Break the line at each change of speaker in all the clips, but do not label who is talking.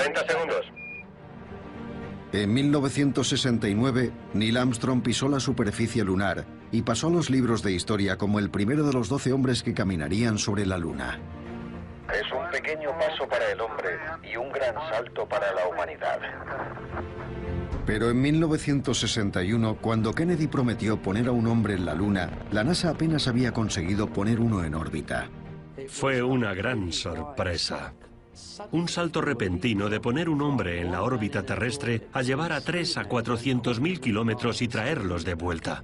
40 segundos.
En 1969, Neil Armstrong pisó la superficie lunar y pasó a los libros de historia como el primero de los 12 hombres que caminarían sobre la Luna.
Es un pequeño paso para el hombre y un gran salto para la humanidad.
Pero en 1961, cuando Kennedy prometió poner a un hombre en la Luna, la NASA apenas había conseguido poner uno en órbita.
Fue una gran sorpresa. Un salto repentino de poner un hombre en la órbita terrestre a llevar a 3 a 400.000 kilómetros y traerlos de vuelta.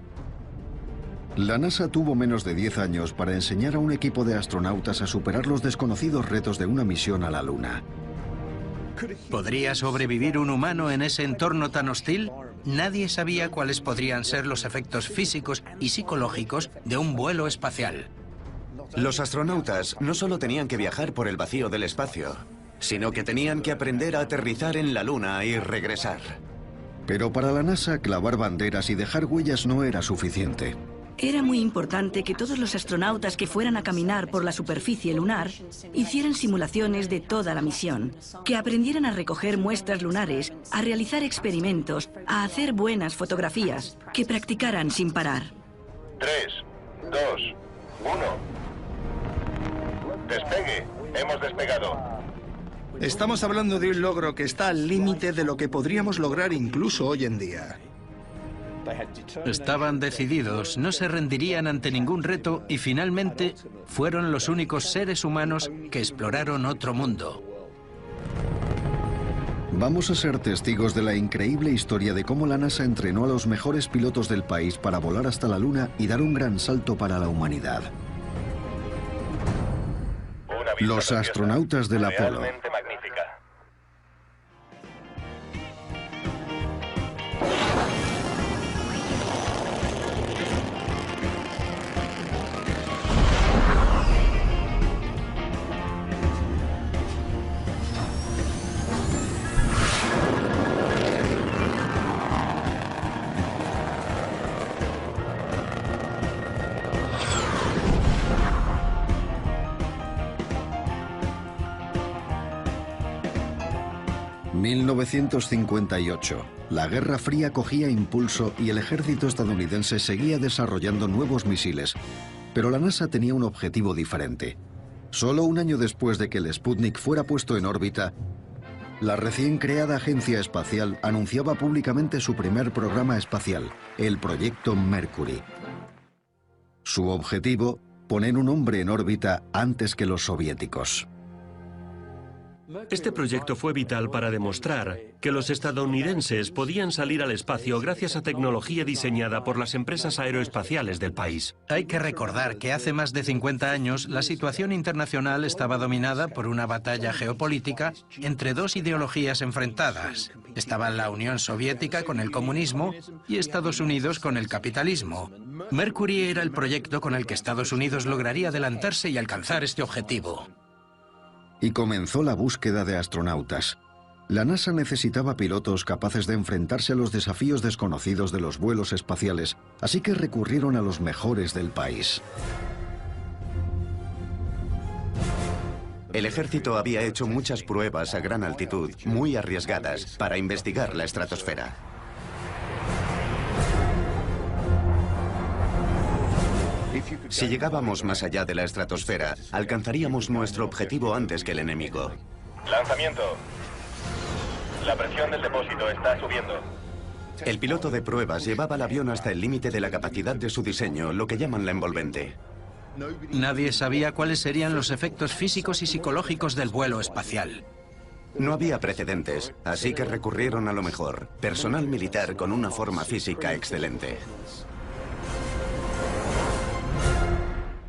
La NASA tuvo menos de 10 años para enseñar a un equipo de astronautas a superar los desconocidos retos de una misión a la Luna.
¿Podría sobrevivir un humano en ese entorno tan hostil? Nadie sabía cuáles podrían ser los efectos físicos y psicológicos de un vuelo espacial.
Los astronautas no solo tenían que viajar por el vacío del espacio, sino que tenían que aprender a aterrizar en la Luna y regresar.
Pero para la NASA, clavar banderas y dejar huellas no era suficiente.
Era muy importante que todos los astronautas que fueran a caminar por la superficie lunar hicieran simulaciones de toda la misión, que aprendieran a recoger muestras lunares, a realizar experimentos, a hacer buenas fotografías, que practicaran sin parar.
3, 2, 1. Despegue. Hemos despegado.
Estamos hablando de un logro que está al límite de lo que podríamos lograr incluso hoy en día.
Estaban decididos, no se rendirían ante ningún reto y finalmente fueron los únicos seres humanos que exploraron otro mundo.
Vamos a ser testigos de la increíble historia de cómo la NASA entrenó a los mejores pilotos del país para volar hasta la Luna y dar un gran salto para la humanidad. Los astronautas del Apolo.
Realmente magnífica.
...1958... La Guerra Fría cogía impulso y el ejército estadounidense seguía desarrollando nuevos misiles. Pero la NASA tenía un objetivo diferente. Solo un año después de que el Sputnik fuera puesto en órbita, la recién creada agencia espacial anunciaba públicamente su primer programa espacial, el Proyecto Mercury. Su objetivo, poner un hombre en órbita antes que los soviéticos.
Este proyecto fue vital para demostrar que los estadounidenses podían salir al espacio gracias a tecnología diseñada por las empresas aeroespaciales del país.
Hay que recordar que hace más de 50 años la situación internacional estaba dominada por una batalla geopolítica entre dos ideologías enfrentadas. Estaban la Unión Soviética con el comunismo y Estados Unidos con el capitalismo. Mercury era el proyecto con el que Estados Unidos lograría adelantarse y alcanzar este objetivo.
Y comenzó la búsqueda de astronautas. La NASA necesitaba pilotos capaces de enfrentarse a los desafíos desconocidos de los vuelos espaciales, así que recurrieron a los mejores del país.
El ejército había hecho muchas pruebas a gran altitud, muy arriesgadas, para investigar la estratosfera. Si llegábamos más allá de la estratosfera, alcanzaríamos nuestro objetivo antes que el enemigo.
Lanzamiento. La presión del depósito está subiendo.
El piloto de pruebas llevaba el avión hasta el límite de la capacidad de su diseño, lo que llaman la envolvente.
Nadie sabía cuáles serían los efectos físicos y psicológicos del vuelo espacial.
No había precedentes, así que recurrieron a lo mejor, personal militar con una forma física excelente.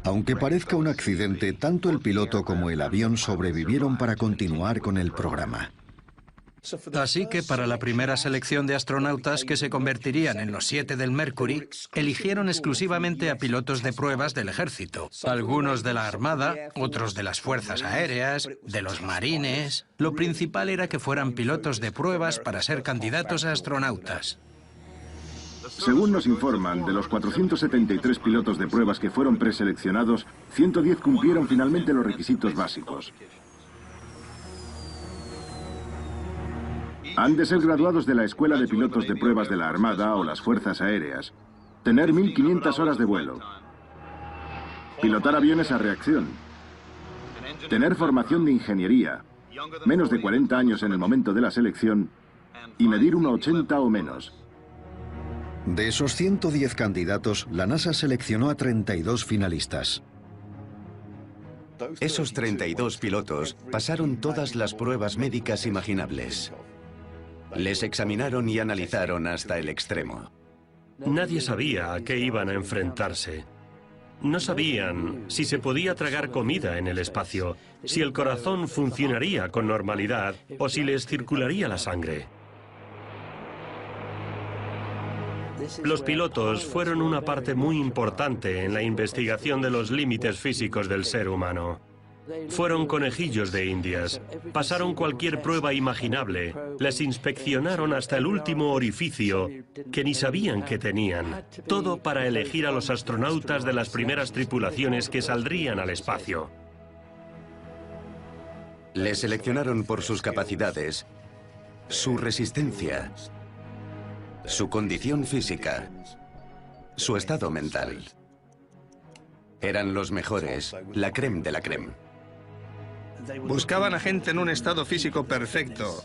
Aunque parezca un accidente, tanto el piloto como el avión sobrevivieron para continuar con el programa.
Así que para la primera selección de astronautas que se convertirían en los 7 del Mercury, eligieron exclusivamente a pilotos de pruebas del ejército. Algunos de la Armada, otros de las Fuerzas Aéreas, de los Marines. Lo principal era que fueran pilotos de pruebas para ser candidatos a astronautas.
Según nos informan, de los 473 pilotos de pruebas que fueron preseleccionados, 110 cumplieron finalmente los requisitos básicos. Han de ser graduados de la Escuela de Pilotos de Pruebas de la Armada o las Fuerzas Aéreas. Tener 1500 horas de vuelo. Pilotar aviones a reacción. Tener formación de ingeniería. Menos de 40 años en el momento de la selección. Y medir 1,80 o menos.
De esos 110 candidatos, la NASA seleccionó a 32 finalistas.
Esos 32 pilotos pasaron todas las pruebas médicas imaginables. Les examinaron y analizaron hasta el extremo.
Nadie sabía a qué iban a enfrentarse. No sabían si se podía tragar comida en el espacio, si el corazón funcionaría con normalidad o si les circularía la sangre. Los pilotos fueron una parte muy importante en la investigación de los límites físicos del ser humano. Fueron conejillos de Indias, pasaron cualquier prueba imaginable, les inspeccionaron hasta el último orificio que ni sabían que tenían, todo para elegir a los astronautas de las primeras tripulaciones que saldrían al espacio.
Les seleccionaron por sus capacidades, su resistencia, su condición física, su estado mental. Eran los mejores, la crème de la crème.
Buscaban a gente en un estado físico perfecto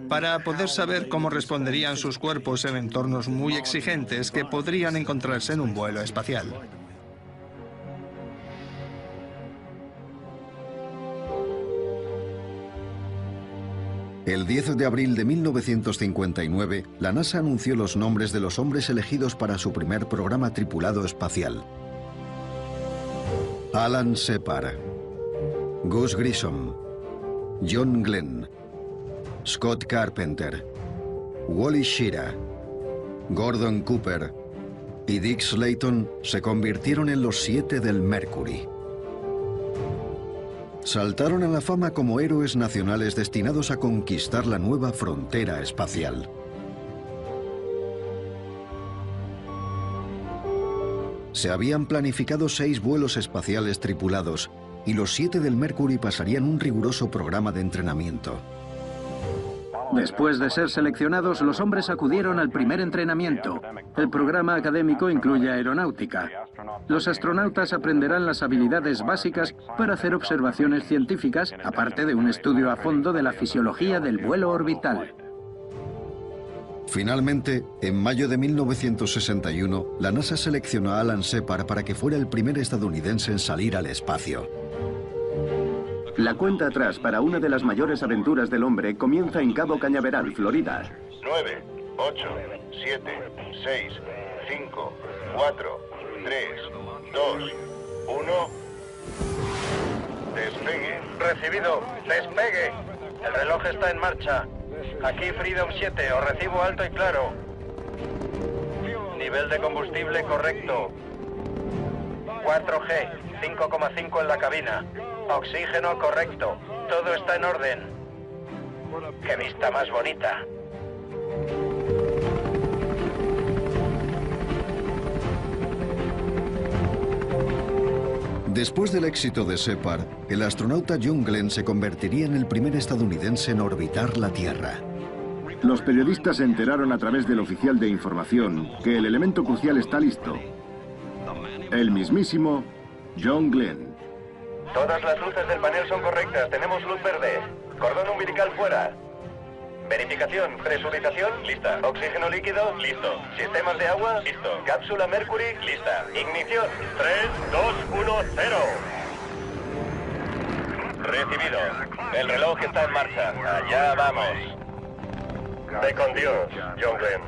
para poder saber cómo responderían sus cuerpos en entornos muy exigentes que podrían encontrarse en un vuelo espacial.
El 10 de abril de 1959, la NASA anunció los nombres de los hombres elegidos para su primer programa tripulado espacial. Alan Shepard, Gus Grissom, John Glenn, Scott Carpenter, Wally Schirra, Gordon Cooper y Dick Slayton se convirtieron en los 7 del Mercury. Saltaron a la fama como héroes nacionales destinados a conquistar la nueva frontera espacial. Se habían planificado 6 vuelos espaciales tripulados y los 7 del Mercury pasarían un riguroso programa de entrenamiento.
Después de ser seleccionados, los hombres acudieron al primer entrenamiento. El programa académico incluye aeronáutica. Los astronautas aprenderán las habilidades básicas para hacer observaciones científicas, aparte de un estudio a fondo de la fisiología del vuelo orbital.
Finalmente, en mayo de 1961, la NASA seleccionó a Alan Shepard para que fuera el primer estadounidense en salir al espacio.
La cuenta atrás para una de las mayores aventuras del hombre comienza en Cabo Cañaveral, Florida.
9, 8, 7, 6, 5, 4, 3, 2, 1... Despegue. Recibido. Despegue. El reloj está en marcha. Aquí Freedom 7, os recibo alto y claro. Nivel de combustible correcto. 4G, 5,5 en la cabina. Oxígeno correcto. Todo está en orden. ¡Qué vista más bonita!
Después del éxito de Shepard, el astronauta John Glenn se convertiría en el primer estadounidense en orbitar la Tierra.
Los periodistas se enteraron a través del oficial de información que el elemento crucial está listo. El mismísimo John Glenn.
Todas las luces del panel son correctas. Tenemos luz verde. Cordón umbilical fuera. Verificación. Presurización. Lista. Oxígeno líquido. Listo. Sistemas de agua. Listo. Cápsula Mercury. Lista. Ignición. 3, 2, 1, 0. Recibido. El reloj está en marcha. Allá vamos. Ve con Dios, John Glenn.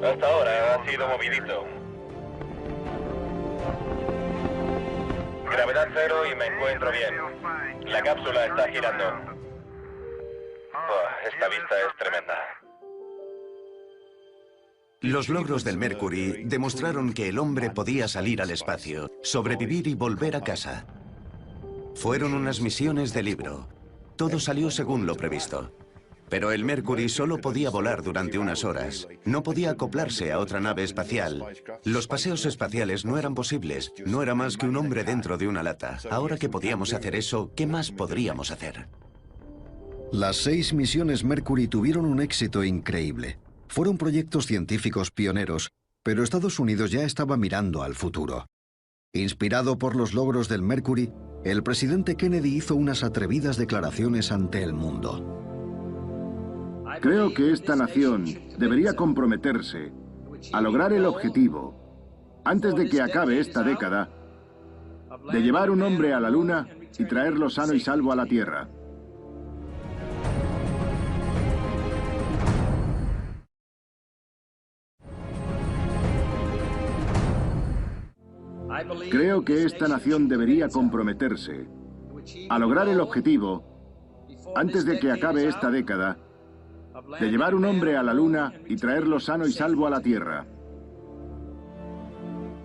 Hasta ahora ha sido movidito. Gravedad cero y me encuentro bien. La cápsula está girando. Esta vista es tremenda.
Los logros del Mercury demostraron que el hombre podía salir al espacio, sobrevivir y volver a casa. Fueron unas misiones de libro. Todo salió según lo previsto. Pero el Mercury solo podía volar durante unas horas. No podía acoplarse a otra nave espacial. Los paseos espaciales no eran posibles. No era más que un hombre dentro de una lata. Ahora que podíamos hacer eso, ¿qué más podríamos hacer?
Las 6 misiones Mercury tuvieron un éxito increíble. Fueron proyectos científicos pioneros, pero Estados Unidos ya estaba mirando al futuro. Inspirado por los logros del Mercury, el presidente Kennedy hizo unas atrevidas declaraciones ante el mundo.
Creo que esta nación debería comprometerse a lograr el objetivo, antes de que acabe esta década, de llevar un hombre a la Luna y traerlo sano y salvo a la Tierra. Creo que esta nación debería comprometerse a lograr el objetivo, antes de que acabe esta década, de llevar un hombre a la Luna y traerlo sano y salvo a la Tierra.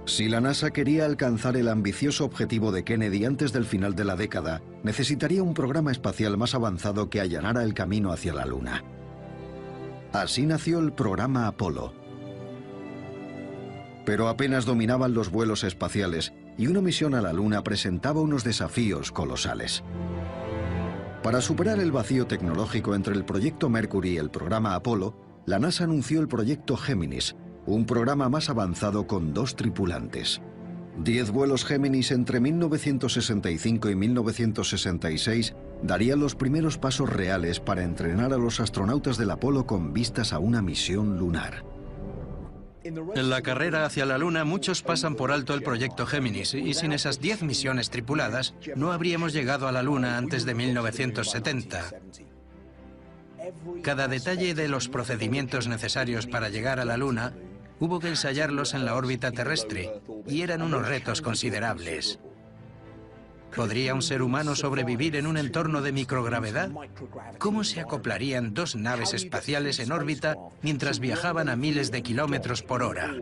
Si la NASA quería alcanzar el ambicioso objetivo de Kennedy antes del final de la década, necesitaría un programa espacial más avanzado que allanara el camino hacia la Luna. Así nació el programa Apolo. Pero apenas dominaban los vuelos espaciales y una misión a la Luna presentaba unos desafíos colosales. Para superar el vacío tecnológico entre el proyecto Mercury y el programa Apolo, la NASA anunció el proyecto Géminis, un programa más avanzado con 2 tripulantes. 10 vuelos Géminis entre 1965 y 1966 darían los primeros pasos reales para entrenar a los astronautas del Apolo con vistas a una misión lunar.
En la carrera hacia la Luna, muchos pasan por alto el proyecto Géminis, y sin esas 10 misiones tripuladas, no habríamos llegado a la Luna antes de 1970. Cada detalle de los procedimientos necesarios para llegar a la Luna hubo que ensayarlos en la órbita terrestre, y eran unos retos considerables. ¿Podría un ser humano sobrevivir en un entorno de microgravedad? ¿Cómo se acoplarían 2 naves espaciales en órbita mientras viajaban a miles de kilómetros por hora?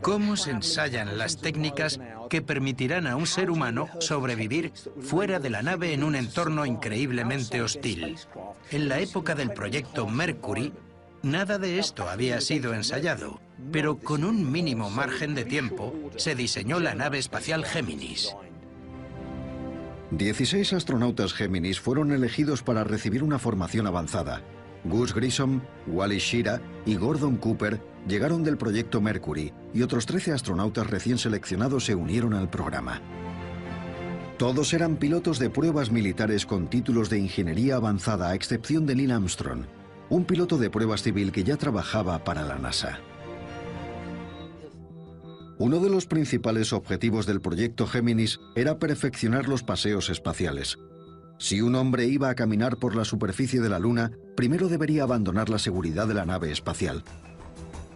¿Cómo se ensayan las técnicas que permitirán a un ser humano sobrevivir fuera de la nave en un entorno increíblemente hostil? En la época del proyecto Mercury, nada de esto había sido ensayado, pero con un mínimo margen de tiempo se diseñó la nave espacial Géminis.
16 astronautas Géminis fueron elegidos para recibir una formación avanzada. Gus Grissom, Wally Schirra y Gordon Cooper llegaron del proyecto Mercury y otros 13 astronautas recién seleccionados se unieron al programa. Todos eran pilotos de pruebas militares con títulos de ingeniería avanzada, a excepción de Neil Armstrong, un piloto de pruebas civil que ya trabajaba para la NASA. Uno de los principales objetivos del proyecto Géminis era perfeccionar los paseos espaciales. Si un hombre iba a caminar por la superficie de la Luna, primero debería abandonar la seguridad de la nave espacial.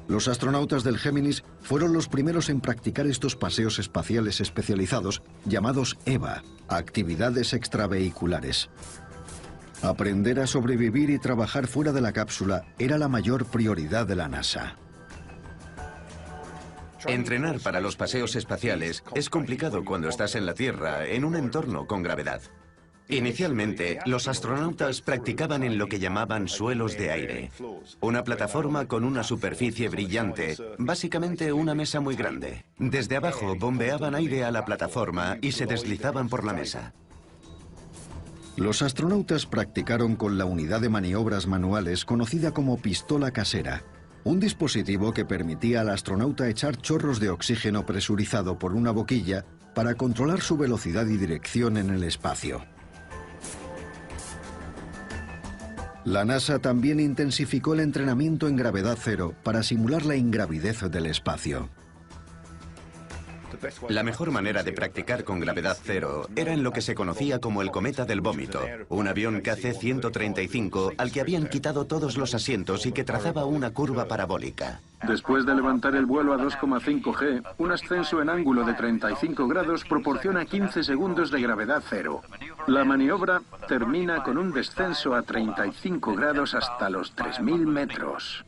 Los astronautas del Géminis fueron los primeros en practicar estos paseos espaciales especializados, llamados EVA, actividades extravehiculares. Aprender a sobrevivir y trabajar fuera de la cápsula era la mayor prioridad de la NASA.
Entrenar para los paseos espaciales es complicado cuando estás en la Tierra, en un entorno con gravedad. Inicialmente, los astronautas practicaban en lo que llamaban suelos de aire, una plataforma con una superficie brillante, básicamente una mesa muy grande. Desde abajo bombeaban aire a la plataforma y se deslizaban por la mesa.
Los astronautas practicaron con la unidad de maniobras manuales conocida como pistola casera, un dispositivo que permitía al astronauta echar chorros de oxígeno presurizado por una boquilla para controlar su velocidad y dirección en el espacio. La NASA también intensificó el entrenamiento en gravedad cero para simular la ingravidez del espacio.
La mejor manera de practicar con gravedad cero era en lo que se conocía como el cometa del vómito, un avión KC-135 al que habían quitado todos los asientos y que trazaba una curva parabólica.
Después de levantar el vuelo a 2,5 G, un ascenso en ángulo de 35 grados proporciona 15 segundos de gravedad cero. La maniobra termina con un descenso a 35 grados hasta los 3.000 metros.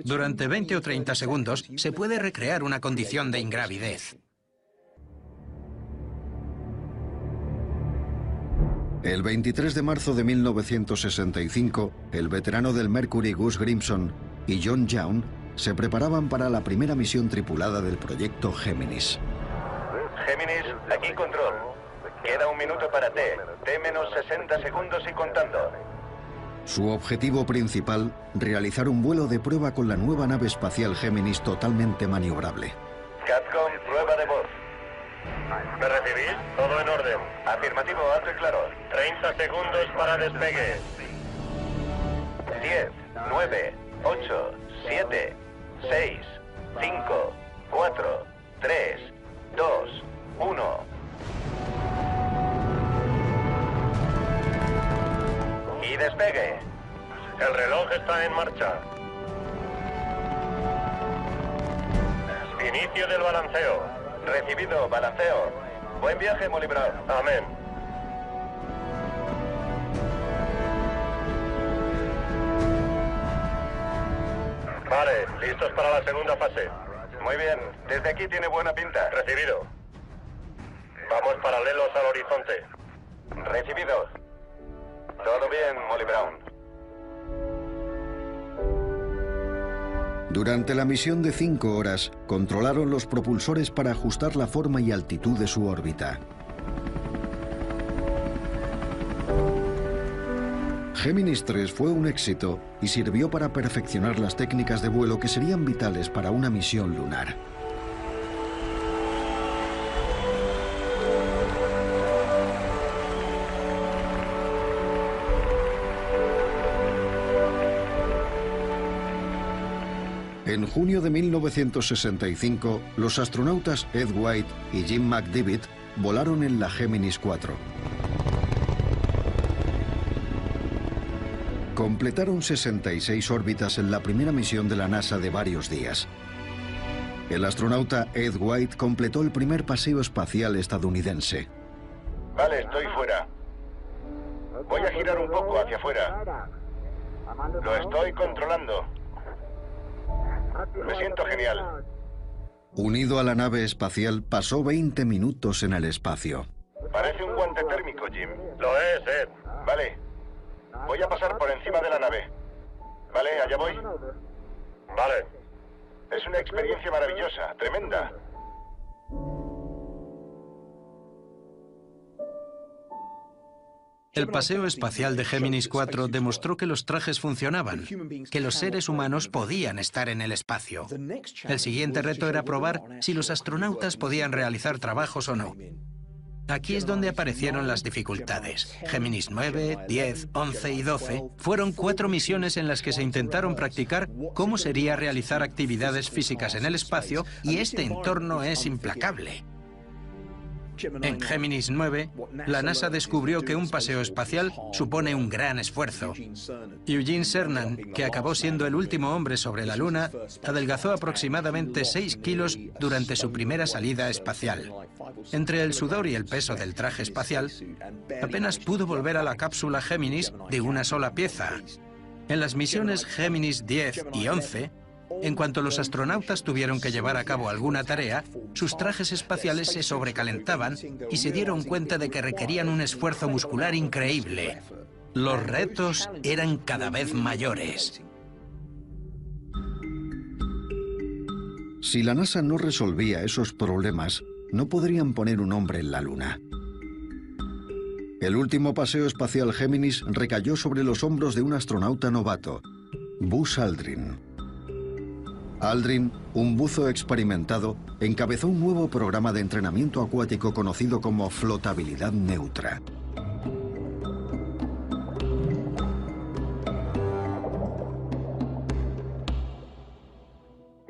Durante 20 o 30 segundos se puede recrear una condición de ingravidez.
El 23 de marzo de 1965, el veterano del Mercury Gus Grissom y John Young se preparaban para la primera misión tripulada del proyecto Géminis.
Géminis, aquí control. Queda 1 minuto para T. T menos 60 segundos y contando.
Su objetivo principal, realizar un vuelo de prueba con la nueva nave espacial Géminis totalmente maniobrable.
Capcom, prueba de voz.
¿Me recibís? Todo en orden.
Afirmativo, alto y claro.
30 segundos para despegue.
10, 9, 8, 7, 6, 5, 4, 3, 2, 1. Y despegue.
El reloj está en marcha. Inicio del balanceo.
Recibido, balanceo. Buen viaje, Molly Brown.
Amén. Vale, listos para la segunda fase.
Muy bien, desde aquí tiene buena pinta.
Recibido. Vamos paralelos al horizonte.
Recibido. Todo bien, Molly Brown.
Durante la misión de 5 horas, controlaron los propulsores para ajustar la forma y altitud de su órbita. Géminis 3 fue un éxito y sirvió para perfeccionar las técnicas de vuelo que serían vitales para una misión lunar. En junio de 1965, los astronautas Ed White y Jim McDivitt volaron en la Géminis 4. Completaron 66 órbitas en la primera misión de la NASA de varios días. El astronauta Ed White completó el primer paseo espacial estadounidense.
Vale, estoy fuera. Voy a girar un poco hacia afuera. Lo estoy controlando. Me siento genial.
Unido a la nave espacial, pasó 20 minutos en el espacio.
Parece un guante térmico, Jim.
Lo es, Ed.
Vale. Voy a pasar por encima de la nave. Vale, allá voy.
Vale.
Es una experiencia maravillosa, tremenda.
El paseo espacial de Géminis 4 demostró que los trajes funcionaban, que los seres humanos podían estar en el espacio. El siguiente reto era probar si los astronautas podían realizar trabajos o no. Aquí es donde aparecieron las dificultades. Géminis 9, 10, 11 y 12 fueron 4 misiones en las que se intentaron practicar cómo sería realizar actividades físicas en el espacio, y este entorno es implacable. En Géminis 9, la NASA descubrió que un paseo espacial supone un gran esfuerzo. Eugene Cernan, que acabó siendo el último hombre sobre la Luna, adelgazó aproximadamente 6 kilos durante su primera salida espacial. Entre el sudor y el peso del traje espacial, apenas pudo volver a la cápsula Géminis de una sola pieza. En las misiones Géminis 10 y 11, en cuanto los astronautas tuvieron que llevar a cabo alguna tarea, sus trajes espaciales se sobrecalentaban y se dieron cuenta de que requerían un esfuerzo muscular increíble. Los retos eran cada vez mayores.
Si la NASA no resolvía esos problemas, no podrían poner un hombre en la Luna. El último paseo espacial Géminis recayó sobre los hombros de un astronauta novato, Buzz Aldrin. Aldrin, un buzo experimentado, encabezó un nuevo programa de entrenamiento acuático conocido como flotabilidad neutra.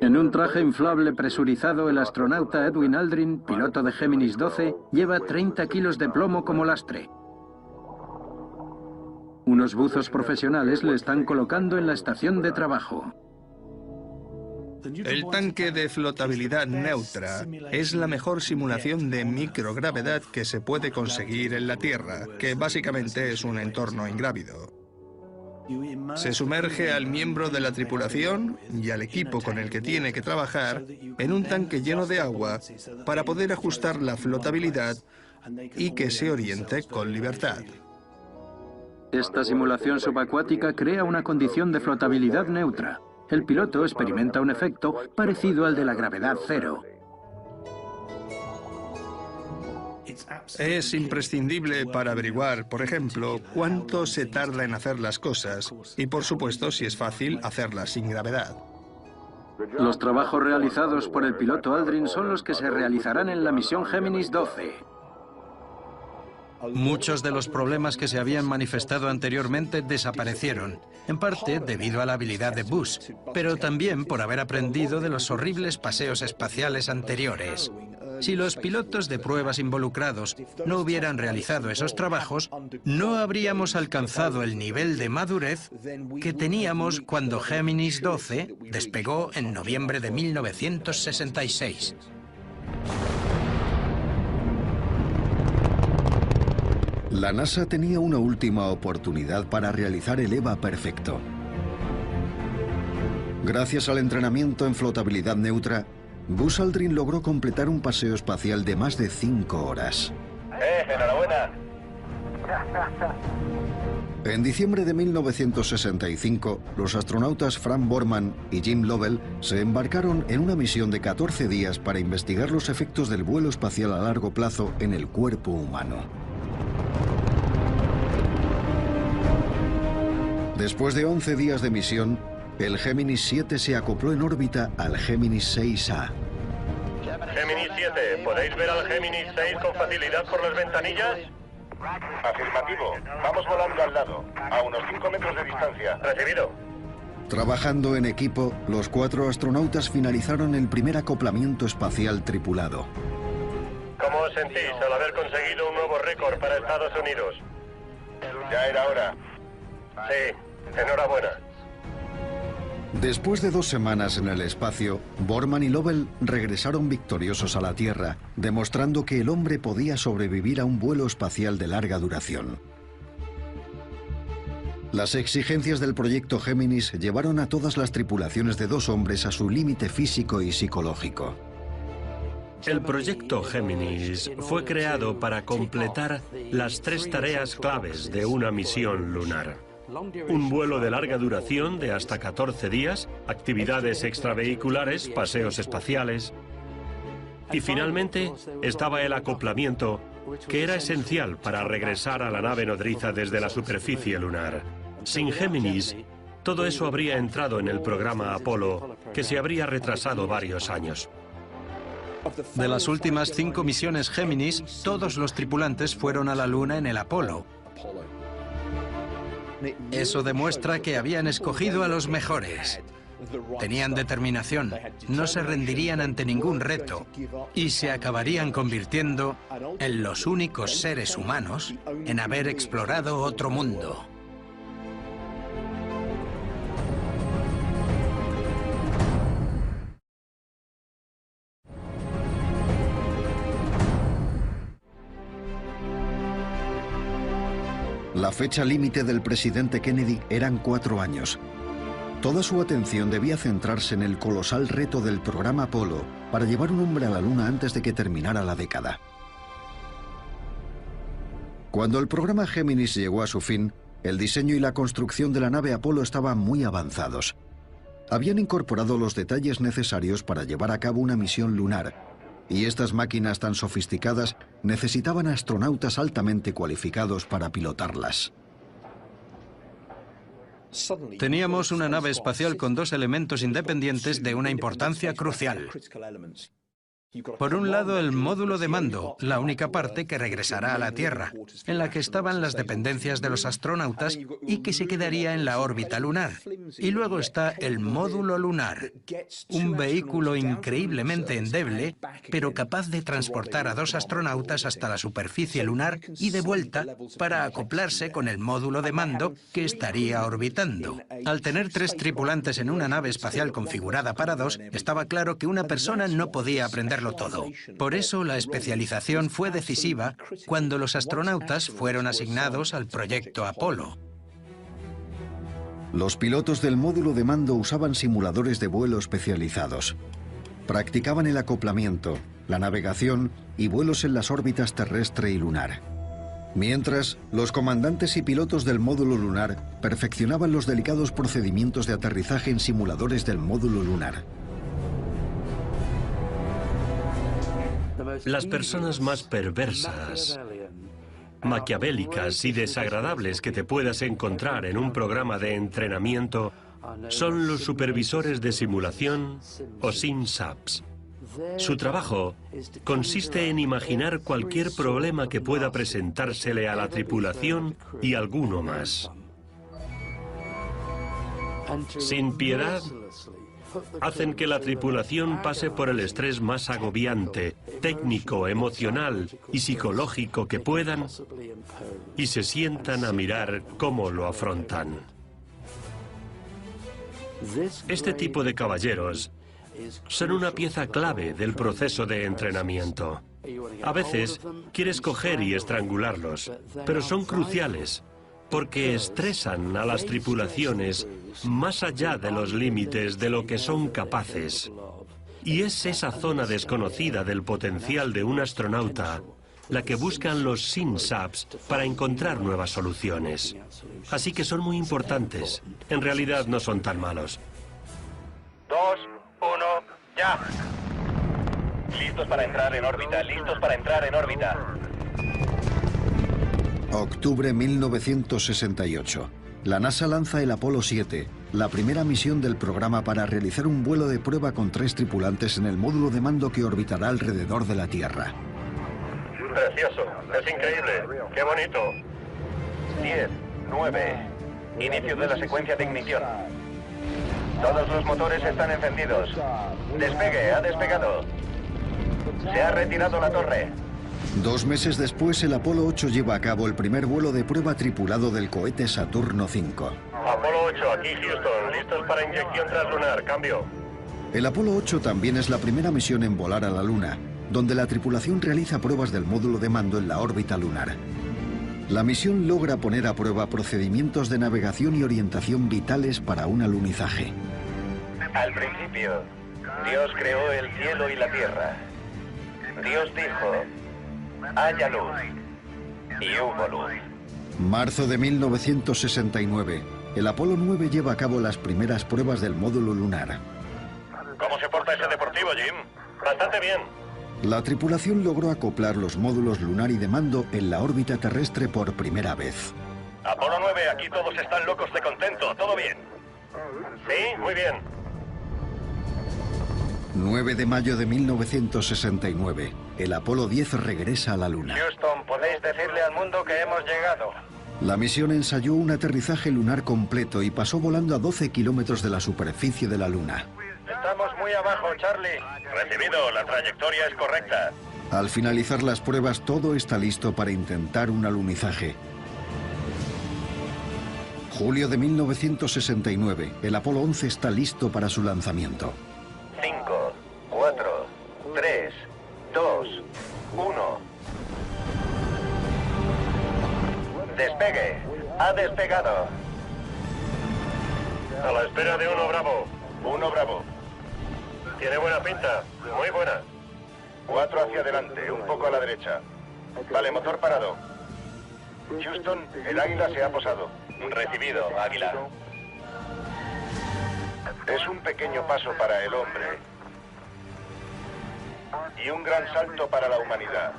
En un traje inflable presurizado, el astronauta Edwin Aldrin, piloto de Géminis 12, lleva 30 kilos de plomo como lastre. Unos buzos profesionales le están colocando en la estación de trabajo.
El tanque de flotabilidad neutra es la mejor simulación de microgravedad que se puede conseguir en la Tierra, que básicamente es un entorno ingrávido. Se sumerge al miembro de la tripulación y al equipo con el que tiene que trabajar en un tanque lleno de agua para poder ajustar la flotabilidad y que se oriente con libertad.
Esta simulación subacuática crea una condición de flotabilidad neutra. El piloto experimenta un efecto parecido al de la gravedad cero.
Es imprescindible para averiguar, por ejemplo, cuánto se tarda en hacer las cosas y, por supuesto, si es fácil hacerlas sin gravedad.
Los trabajos realizados por el piloto Aldrin son los que se realizarán en la misión Géminis 12.
Muchos de los problemas que se habían manifestado anteriormente desaparecieron, en parte debido a la habilidad de Buzz, pero también por haber aprendido de los horribles paseos espaciales anteriores. Si los pilotos de pruebas involucrados no hubieran realizado esos trabajos, no habríamos alcanzado el nivel de madurez que teníamos cuando Géminis 12 despegó en noviembre de 1966.
La NASA tenía una última oportunidad para realizar el EVA perfecto. Gracias al entrenamiento en flotabilidad neutra, Buzz Aldrin logró completar un paseo espacial de más de 5 horas.
¡Enhorabuena!
En diciembre de 1965, los astronautas Frank Borman y Jim Lovell se embarcaron en una misión de 14 días para investigar los efectos del vuelo espacial a largo plazo en el cuerpo humano. Después de 11 días de misión, el Géminis 7 se acopló en órbita al Géminis 6A.
Géminis 7, ¿podéis ver al Géminis 6 con facilidad por las ventanillas?
Afirmativo. Vamos volando al lado, a unos 5 metros de distancia.
Recibido.
Trabajando en equipo, los 4 astronautas finalizaron el primer acoplamiento espacial tripulado.
¿Cómo os sentís al haber conseguido un nuevo récord para Estados Unidos?
Ya era hora.
Sí, enhorabuena.
Después de 2 semanas en el espacio, Borman y Lovell regresaron victoriosos a la Tierra, demostrando que el hombre podía sobrevivir a un vuelo espacial de larga duración. Las exigencias del proyecto Géminis llevaron a todas las tripulaciones de 2 hombres a su límite físico y psicológico.
El proyecto Géminis fue creado para completar las 3 tareas claves de una misión lunar. Un vuelo de larga duración de hasta 14 días, actividades extravehiculares, paseos espaciales. Y finalmente estaba el acoplamiento, que era esencial para regresar a la nave nodriza desde la superficie lunar. Sin Géminis, todo eso habría entrado en el programa Apolo, que se habría retrasado varios años.
De las últimas 5 misiones Géminis, todos los tripulantes fueron a la Luna en el Apolo. Eso demuestra que habían escogido a los mejores. Tenían determinación, no se rendirían ante ningún reto y se acabarían convirtiendo en los únicos seres humanos en haber explorado otro mundo.
La fecha límite del presidente Kennedy eran 4 años. Toda su atención debía centrarse en el colosal reto del programa Apolo para llevar un hombre a la Luna antes de que terminara la década. Cuando el programa Géminis llegó a su fin, el diseño y la construcción de la nave Apolo estaban muy avanzados. Habían incorporado los detalles necesarios para llevar a cabo una misión lunar, y estas máquinas tan sofisticadas necesitaban astronautas altamente cualificados para pilotarlas.
Teníamos una nave espacial con 2 elementos independientes de una importancia crucial. Por un lado, el módulo de mando, la única parte que regresará a la Tierra, en la que estaban las dependencias de los astronautas y que se quedaría en la órbita lunar. Y luego está el módulo lunar, un vehículo increíblemente endeble, pero capaz de transportar a 2 astronautas hasta la superficie lunar y de vuelta para acoplarse con el módulo de mando que estaría orbitando. Al tener 3 tripulantes en una nave espacial configurada para 2, estaba claro que una persona no podía aprenderlo todo. Por eso la especialización fue decisiva cuando los astronautas fueron asignados al proyecto Apolo.
Los pilotos del módulo de mando usaban simuladores de vuelo especializados. Practicaban el acoplamiento, la navegación y vuelos en las órbitas terrestre y lunar. Mientras, los comandantes y pilotos del módulo lunar perfeccionaban los delicados procedimientos de aterrizaje en simuladores del módulo lunar.
Las personas más perversas, maquiavélicas y desagradables que te puedas encontrar en un programa de entrenamiento son los supervisores de simulación o SimSAPs. Su trabajo consiste en imaginar cualquier problema que pueda presentársele a la tripulación y alguno más. Sin piedad, hacen que la tripulación pase por el estrés más agobiante, técnico, emocional y psicológico que puedan y se sientan a mirar cómo lo afrontan. Este tipo de caballeros son una pieza clave del proceso de entrenamiento. A veces quieres coger y estrangularlos, pero son cruciales porque estresan a las tripulaciones más allá de los límites de lo que son capaces. Y es esa zona desconocida del potencial de un astronauta la que buscan los SimSAPs para encontrar nuevas soluciones. Así que son muy importantes. En realidad no son tan malos.
2, 1, ya. Listos para entrar en órbita, listos para entrar en órbita.
Octubre 1968. La NASA lanza el Apolo 7, la primera misión del programa para realizar un vuelo de prueba con 3 tripulantes en el módulo de mando que orbitará alrededor de la Tierra.
Precioso, es increíble, qué bonito. 10, 9, inicio de la secuencia de ignición. Todos los motores están encendidos. Despegue, ha despegado. Se ha retirado la torre.
2 meses después, el Apolo 8 lleva a cabo el primer vuelo de prueba tripulado del cohete Saturno V.
Apolo 8, aquí Houston, listos para inyección translunar, cambio.
El Apolo 8 también es la primera misión en volar a la Luna, donde la tripulación realiza pruebas del módulo de mando en la órbita lunar. La misión logra poner a prueba procedimientos de navegación y orientación vitales para un alunizaje.
Al principio, Dios creó el cielo y la tierra. Dios dijo, haya luz. Y hubo luz.
Marzo de 1969. El Apolo 9 lleva a cabo las primeras pruebas del módulo lunar.
¿Cómo se porta ese deportivo, Jim? Bastante bien.
La tripulación logró acoplar los módulos lunar y de mando en la órbita terrestre por primera vez.
Apolo 9, aquí todos están locos de contento, ¿todo bien? Sí, muy bien.
9 de mayo de 1969. El Apolo 10 regresa a la Luna.
Houston, podéis decirle al mundo que hemos llegado.
La misión ensayó un aterrizaje lunar completo y pasó volando a 12 kilómetros de la superficie de la Luna.
Estamos muy abajo, Charlie. Recibido, la trayectoria es correcta.
Al finalizar las pruebas, todo está listo para intentar un alunizaje. Julio de 1969. El Apolo 11 está listo para su lanzamiento.
5, 4, 3, 2, 1. Despegue. Ha despegado. A la espera de 1 Bravo. 1 Bravo. Tiene buena pinta. Muy buena. 4 hacia adelante, un poco a la derecha. Vale, motor parado. Houston, el águila se ha posado. Recibido, águila. Es un pequeño paso para el hombre y un gran salto para la humanidad.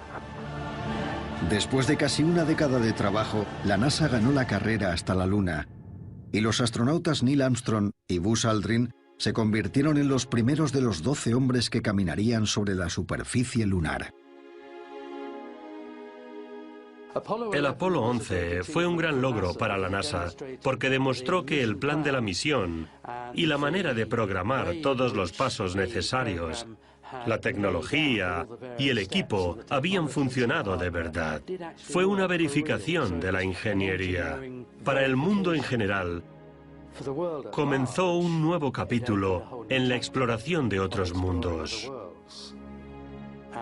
Después de casi una década de trabajo, la NASA ganó la carrera hasta la Luna, y los astronautas Neil Armstrong y Buzz Aldrin se convirtieron en los primeros de los 12 hombres que caminarían sobre la superficie lunar.
El Apolo 11 fue un gran logro para la NASA porque demostró que el plan de la misión y la manera de programar todos los pasos necesarios, la tecnología y el equipo habían funcionado de verdad. Fue una verificación de la ingeniería. Para el mundo en general, comenzó un nuevo capítulo en la exploración de otros mundos.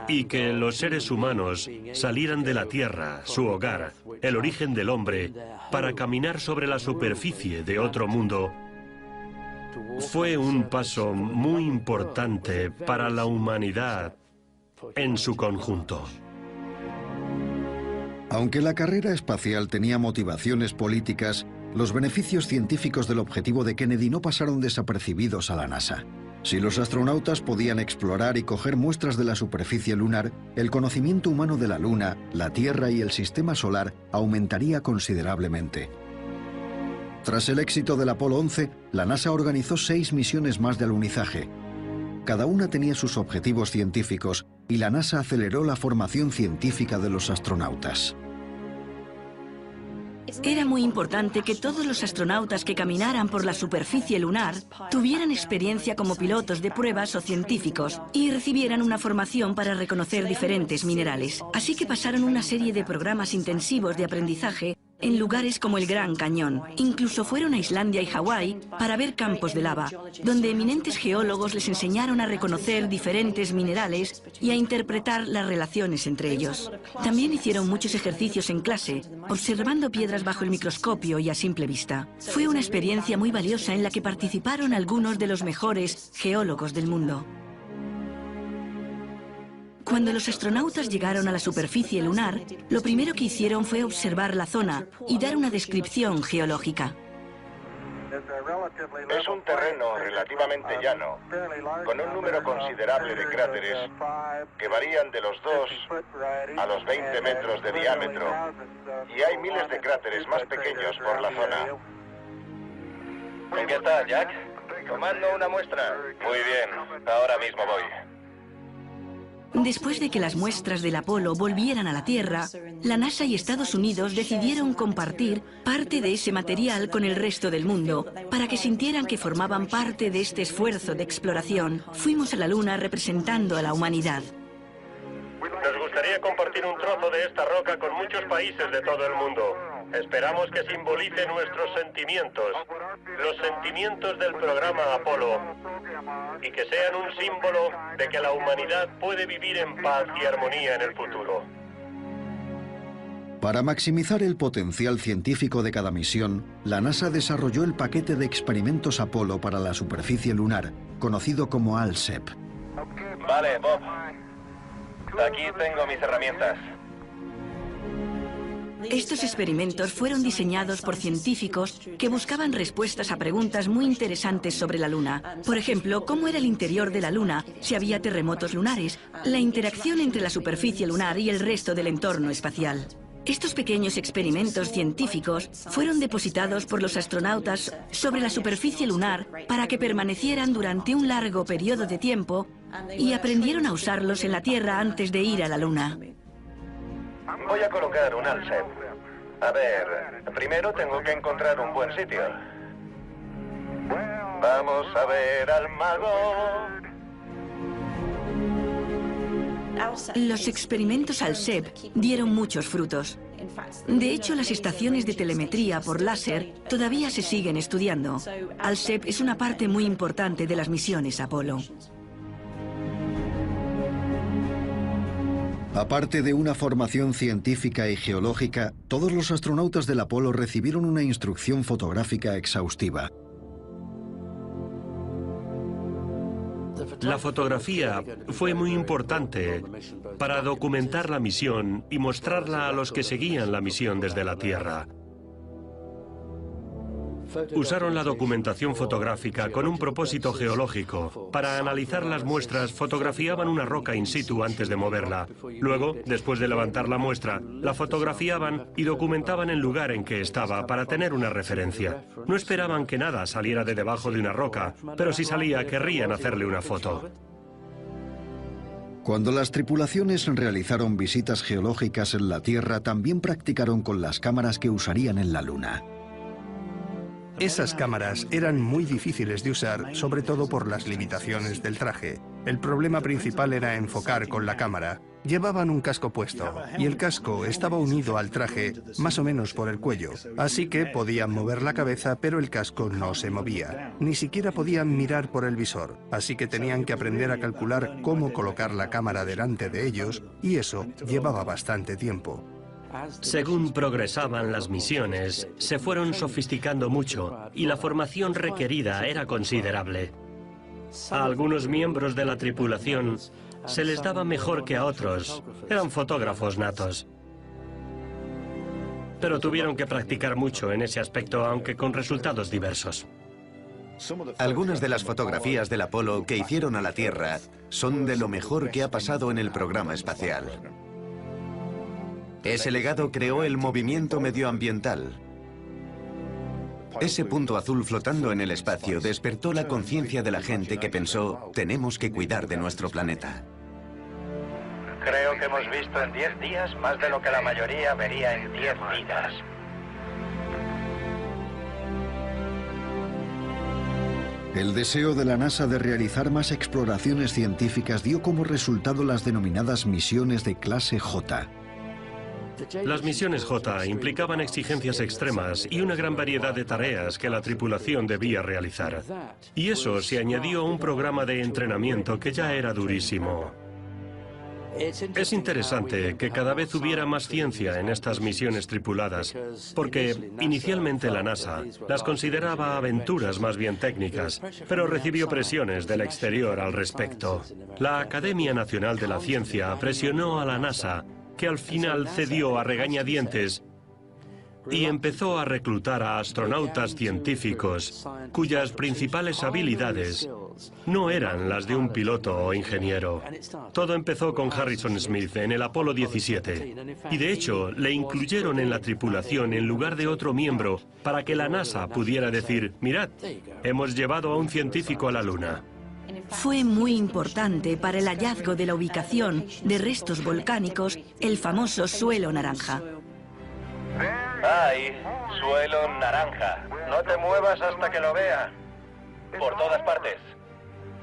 Y que los seres humanos salieran de la Tierra, su hogar, el origen del hombre, para caminar sobre la superficie de otro mundo, fue un paso muy importante para la humanidad en su conjunto.
Aunque la carrera espacial tenía motivaciones políticas, los beneficios científicos del objetivo de Kennedy no pasaron desapercibidos a la NASA. Si los astronautas podían explorar y coger muestras de la superficie lunar, el conocimiento humano de la Luna, la Tierra y el Sistema Solar aumentaría considerablemente. Tras el éxito del Apolo 11, la NASA organizó 6 misiones más de alunizaje. Cada una tenía sus objetivos científicos y la NASA aceleró la formación científica de los astronautas.
Era muy importante que todos los astronautas que caminaran por la superficie lunar tuvieran experiencia como pilotos de pruebas o científicos y recibieran una formación para reconocer diferentes minerales. Así que pasaron una serie de programas intensivos de aprendizaje en lugares como el Gran Cañón. Incluso fueron a Islandia y Hawái para ver campos de lava, donde eminentes geólogos les enseñaron a reconocer diferentes minerales y a interpretar las relaciones entre ellos. También hicieron muchos ejercicios en clase, observando piedras bajo el microscopio y a simple vista. Fue una experiencia muy valiosa en la que participaron algunos de los mejores geólogos del mundo. Cuando los astronautas llegaron a la superficie lunar, lo primero que hicieron fue observar la zona y dar una descripción geológica.
Es un terreno relativamente llano, con un número considerable de cráteres que varían de los 2 a los 20 metros de diámetro, y hay miles de cráteres más pequeños por la zona. ¿En qué está, Jack? Tomando una muestra. Muy bien, ahora mismo voy.
Después de que las muestras del Apolo volvieran a la Tierra, la NASA y Estados Unidos decidieron compartir parte de ese material con el resto del mundo, para que sintieran que formaban parte de este esfuerzo de exploración. Fuimos a la Luna representando a la humanidad.
Nos gustaría compartir un trozo de esta roca con muchos países de todo el mundo. Esperamos que simbolice nuestros sentimientos, los sentimientos del programa Apolo, y que sean un símbolo de que la humanidad puede vivir en paz y armonía en el futuro.
Para maximizar el potencial científico de cada misión, la NASA desarrolló el paquete de experimentos Apolo para la superficie lunar, conocido como ALSEP.
Vale, Bob. Aquí tengo mis herramientas.
Estos experimentos fueron diseñados por científicos que buscaban respuestas a preguntas muy interesantes sobre la Luna. Por ejemplo, ¿cómo era el interior de la Luna si había terremotos lunares? La interacción entre la superficie lunar y el resto del entorno espacial. Estos pequeños experimentos científicos fueron depositados por los astronautas sobre la superficie lunar para que permanecieran durante un largo periodo de tiempo y aprendieron a usarlos en la Tierra antes de ir a la Luna.
Voy a colocar un ALSEP. A ver, primero tengo que encontrar un buen sitio. Vamos a ver al mago.
Los experimentos ALSEP dieron muchos frutos. De hecho, las estaciones de telemetría por láser todavía se siguen estudiando. ALSEP es una parte muy importante de las misiones Apolo.
Aparte de una formación científica y geológica, todos los astronautas del Apolo recibieron una instrucción fotográfica exhaustiva.
La fotografía fue muy importante para documentar la misión y mostrarla a los que seguían la misión desde la Tierra. Usaron la documentación fotográfica con un propósito geológico. Para analizar las muestras, fotografiaban una roca in situ antes de moverla. Luego, después de levantar la muestra, la fotografiaban y documentaban el lugar en que estaba para tener una referencia. No esperaban que nada saliera de debajo de una roca, pero si salía, querrían hacerle una foto.
Cuando las tripulaciones realizaron visitas geológicas en la Tierra, también practicaron con las cámaras que usarían en la Luna.
Esas cámaras eran muy difíciles de usar, sobre todo por las limitaciones del traje. El problema principal era enfocar con la cámara. Llevaban un casco puesto, y el casco estaba unido al traje más o menos por el cuello, así que podían mover la cabeza, pero el casco no se movía. Ni siquiera podían mirar por el visor, así que tenían que aprender a calcular cómo colocar la cámara delante de ellos, y eso llevaba bastante tiempo.
Según progresaban las misiones, se fueron sofisticando mucho y la formación requerida era considerable. A algunos miembros de la tripulación se les daba mejor que a otros. Eran fotógrafos natos. Pero tuvieron que practicar mucho en ese aspecto, aunque con resultados diversos.
Algunas de las fotografías del Apolo que hicieron a la Tierra son de lo mejor que ha pasado en el programa espacial. Ese legado creó el movimiento medioambiental. Ese punto azul flotando en el espacio despertó la conciencia de la gente que pensó, tenemos que cuidar de nuestro planeta.
Creo que hemos visto en 10 días más de lo que la mayoría vería en 10 vidas.
El deseo de la NASA de realizar más exploraciones científicas dio como resultado las denominadas misiones de clase J.
Las misiones J implicaban exigencias extremas y una gran variedad de tareas que la tripulación debía realizar. Y eso se añadió a un programa de entrenamiento que ya era durísimo. Es interesante que cada vez hubiera más ciencia en estas misiones tripuladas, porque inicialmente la NASA las consideraba aventuras más bien técnicas, pero recibió presiones del exterior al respecto. La Academia Nacional de la Ciencia presionó a la NASA, que al final cedió a regañadientes y empezó a reclutar a astronautas científicos cuyas principales habilidades no eran las de un piloto o ingeniero. Todo empezó con Harrison Smith en el Apolo 17 y de hecho le incluyeron en la tripulación en lugar de otro miembro para que la NASA pudiera decir, mirad, hemos llevado a un científico a la Luna.
Fue muy importante para el hallazgo de la ubicación de restos volcánicos, el famoso suelo naranja.
¡Ay! Suelo naranja. No te muevas hasta que lo vea. Por todas partes.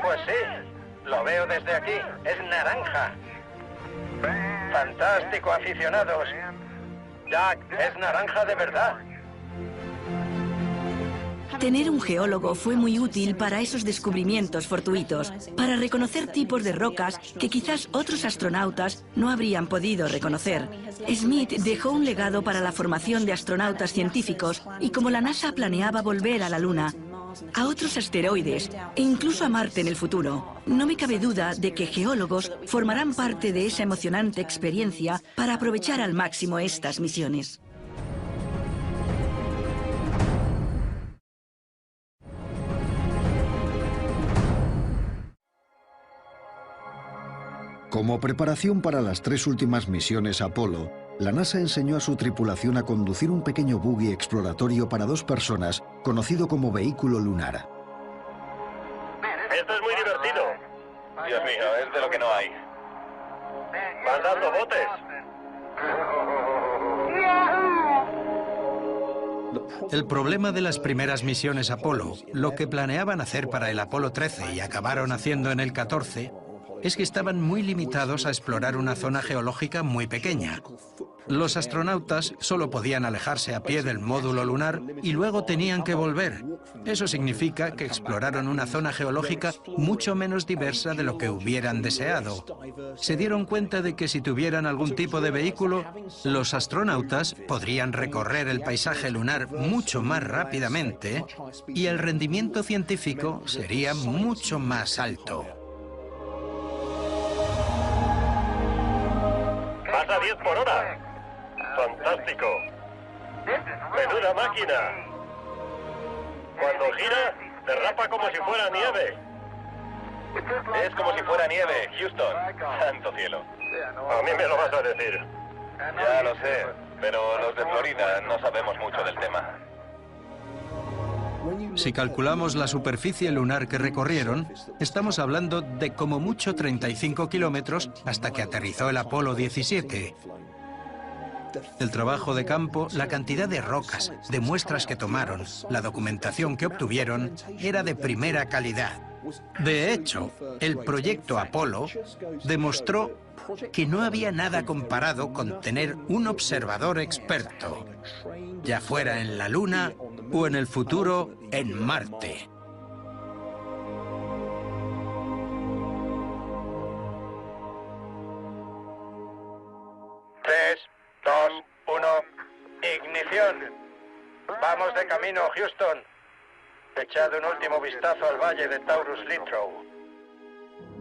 Pues sí, lo veo desde aquí. Es naranja. Fantástico, aficionados. Jack, es naranja de verdad.
Tener un geólogo fue muy útil para esos descubrimientos fortuitos, para reconocer tipos de rocas que quizás otros astronautas no habrían podido reconocer. Smith dejó un legado para la formación de astronautas científicos y como la NASA planeaba volver a la Luna, a otros asteroides e incluso a Marte en el futuro, no me cabe duda de que geólogos formarán parte de esa emocionante experiencia para aprovechar al máximo estas misiones.
Como preparación para las 3 últimas misiones Apolo, la NASA enseñó a su tripulación a conducir un pequeño buggy exploratorio para 2 personas, conocido como vehículo lunar.
Esto es muy divertido. Dios mío, es de lo que no hay. ¿Van dando botes?
El problema de las primeras misiones Apolo, lo que planeaban hacer para el Apolo 13 y acabaron haciendo en el 14, es que estaban muy limitados a explorar una zona geológica muy pequeña. Los astronautas solo podían alejarse a pie del módulo lunar y luego tenían que volver. Eso significa que exploraron una zona geológica mucho menos diversa de lo que hubieran deseado. Se dieron cuenta de que si tuvieran algún tipo de vehículo, los astronautas podrían recorrer el paisaje lunar mucho más rápidamente y el rendimiento científico sería mucho más alto.
¡Vas a 10 por hora! ¡Fantástico! ¡Menuda máquina! Cuando gira, derrapa como si fuera nieve. Es como si fuera nieve, Houston. ¡Santo cielo! A mí me lo vas a decir. Ya lo sé, pero los de Florida no sabemos mucho del tema.
Si calculamos la superficie lunar que recorrieron, estamos hablando de como mucho 35 kilómetros hasta que aterrizó el Apolo 17. El trabajo de campo, la cantidad de rocas, de muestras que tomaron, la documentación que obtuvieron, era de primera calidad. De hecho, el proyecto Apolo demostró que no había nada comparado con tener un observador experto, ya fuera en la Luna o en el futuro en Marte.
Tres, dos, uno, ignición. Vamos de camino, Houston. Echad un último vistazo al valle de Taurus Littrow.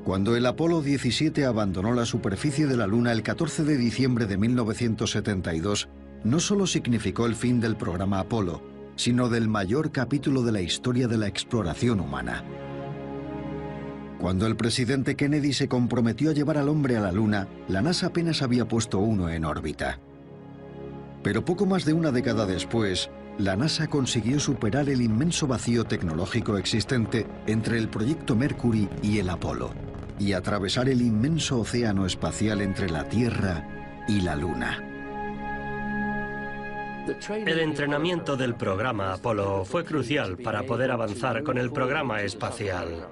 Cuando el Apolo 17 abandonó la superficie de la Luna el 14 de diciembre de 1972, no solo significó el fin del programa Apolo, sino del mayor capítulo de la historia de la exploración humana. Cuando el presidente Kennedy se comprometió a llevar al hombre a la Luna, la NASA apenas había puesto uno en órbita. Pero poco más de una década después, la NASA consiguió superar el inmenso vacío tecnológico existente entre el proyecto Mercury y el Apolo, y atravesar el inmenso océano espacial entre la Tierra y la Luna.
El entrenamiento del programa Apolo fue crucial para poder avanzar con el programa espacial.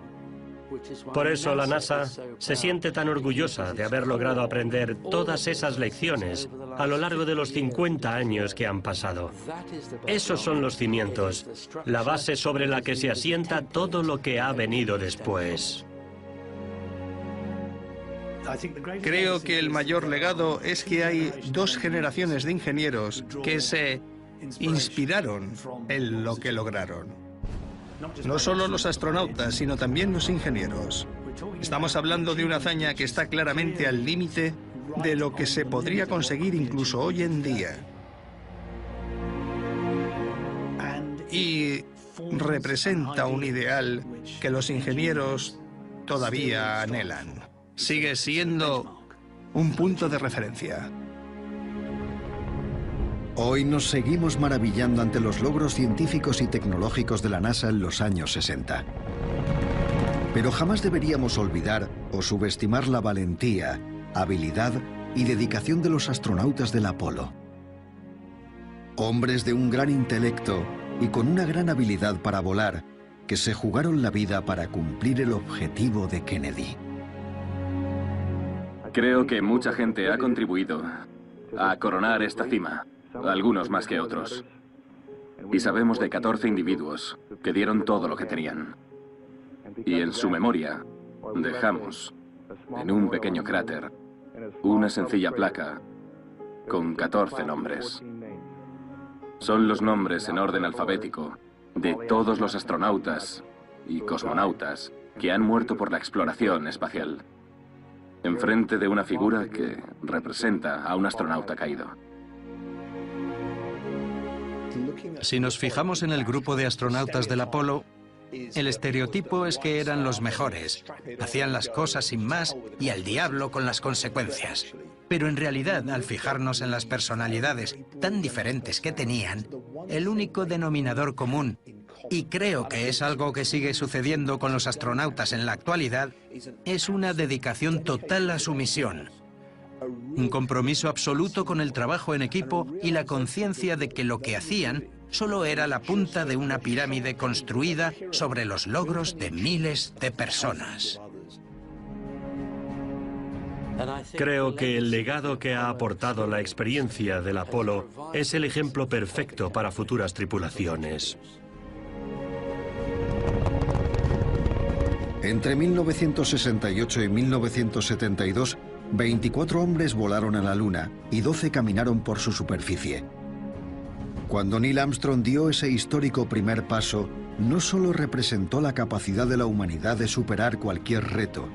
Por eso la NASA se siente tan orgullosa de haber logrado aprender todas esas lecciones a lo largo de los 50 años que han pasado. Esos son los cimientos, la base sobre la que se asienta todo lo que ha venido después.
Creo que el mayor legado es que hay dos generaciones de ingenieros que se inspiraron en lo que lograron. No solo los astronautas, sino también los ingenieros. Estamos hablando de una hazaña que está claramente al límite de lo que se podría conseguir incluso hoy en día. Y representa un ideal que los ingenieros todavía anhelan. Sigue siendo un punto de referencia.
Hoy nos seguimos maravillando ante los logros científicos y tecnológicos de la NASA en los años 60. Pero jamás deberíamos olvidar o subestimar la valentía, habilidad y dedicación de los astronautas del Apolo. Hombres de un gran intelecto y con una gran habilidad para volar, que se jugaron la vida para cumplir el objetivo de Kennedy.
Creo que mucha gente ha contribuido a coronar esta cima, algunos más que otros. Y sabemos de 14 individuos que dieron todo lo que tenían. Y en su memoria dejamos, en un pequeño cráter, una sencilla placa con 14 nombres. Son los nombres en orden alfabético de todos los astronautas y cosmonautas que han muerto por la exploración espacial, enfrente de una figura que representa a un astronauta caído.
Si nos fijamos en el grupo de astronautas del Apolo, el estereotipo es que eran los mejores, hacían las cosas sin más y al diablo con las consecuencias. Pero en realidad, al fijarnos en las personalidades tan diferentes que tenían, el único denominador común, y creo que es algo que sigue sucediendo con los astronautas en la actualidad, es una dedicación total a su misión. Un compromiso absoluto con el trabajo en equipo y la conciencia de que lo que hacían solo era la punta de una pirámide construida sobre los logros de miles de personas.
Creo que el legado que ha aportado la experiencia del Apolo es el ejemplo perfecto para futuras tripulaciones.
Entre 1968 y 1972, 24 hombres volaron a la Luna y 12 caminaron por su superficie. Cuando Neil Armstrong dio ese histórico primer paso, no solo representó la capacidad de la humanidad de superar cualquier reto,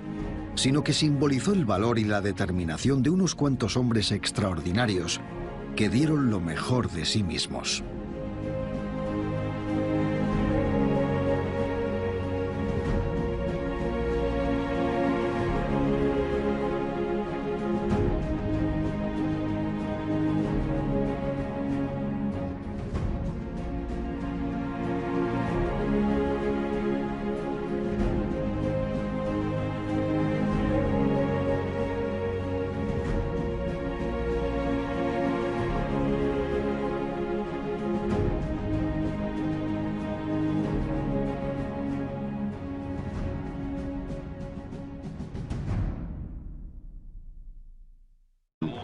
sino que simbolizó el valor y la determinación de unos cuantos hombres extraordinarios que dieron lo mejor de sí mismos.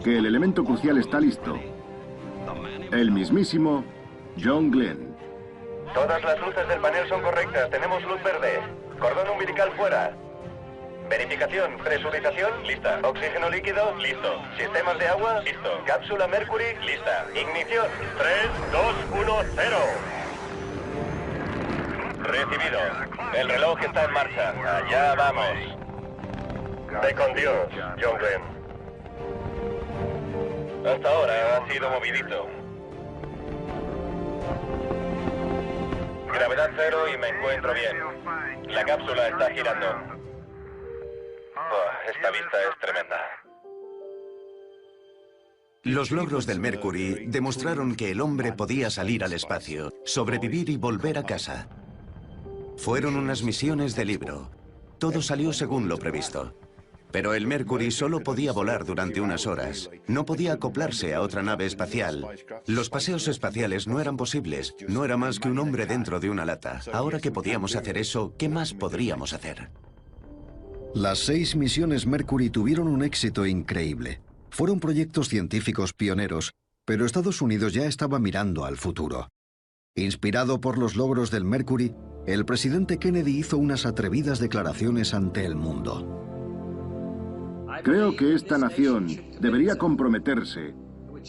Que el elemento crucial está listo. El mismísimo John Glenn.
Todas las luces del panel son correctas. Tenemos luz verde. Cordón umbilical fuera. Verificación. Presurización. Lista. Oxígeno líquido. Listo. Sistemas de agua. Listo. Cápsula Mercury. Lista. Ignición. 3, 2, 1, 0. Recibido. El reloj está en marcha. Allá vamos. Ve con Dios, John Glenn. Hasta ahora ha sido movidito.
gravedad cero y me encuentro bien. La cápsula está girando. Esta vista es tremenda.
Los logros del Mercury demostraron que el hombre podía salir al espacio, sobrevivir y volver a casa. Fueron unas misiones de libro. Todo salió según lo previsto. Pero el Mercury solo podía volar durante unas horas. No podía acoplarse a otra nave espacial. Los paseos espaciales no eran posibles. No era más que un hombre dentro de una lata. Ahora que podíamos hacer eso, ¿qué más podríamos hacer?
Las 6 misiones Mercury tuvieron un éxito increíble. Fueron proyectos científicos pioneros, pero Estados Unidos ya estaba mirando al futuro. Inspirado por los logros del Mercury, el presidente Kennedy hizo unas atrevidas declaraciones ante el mundo.
Creo que esta nación debería comprometerse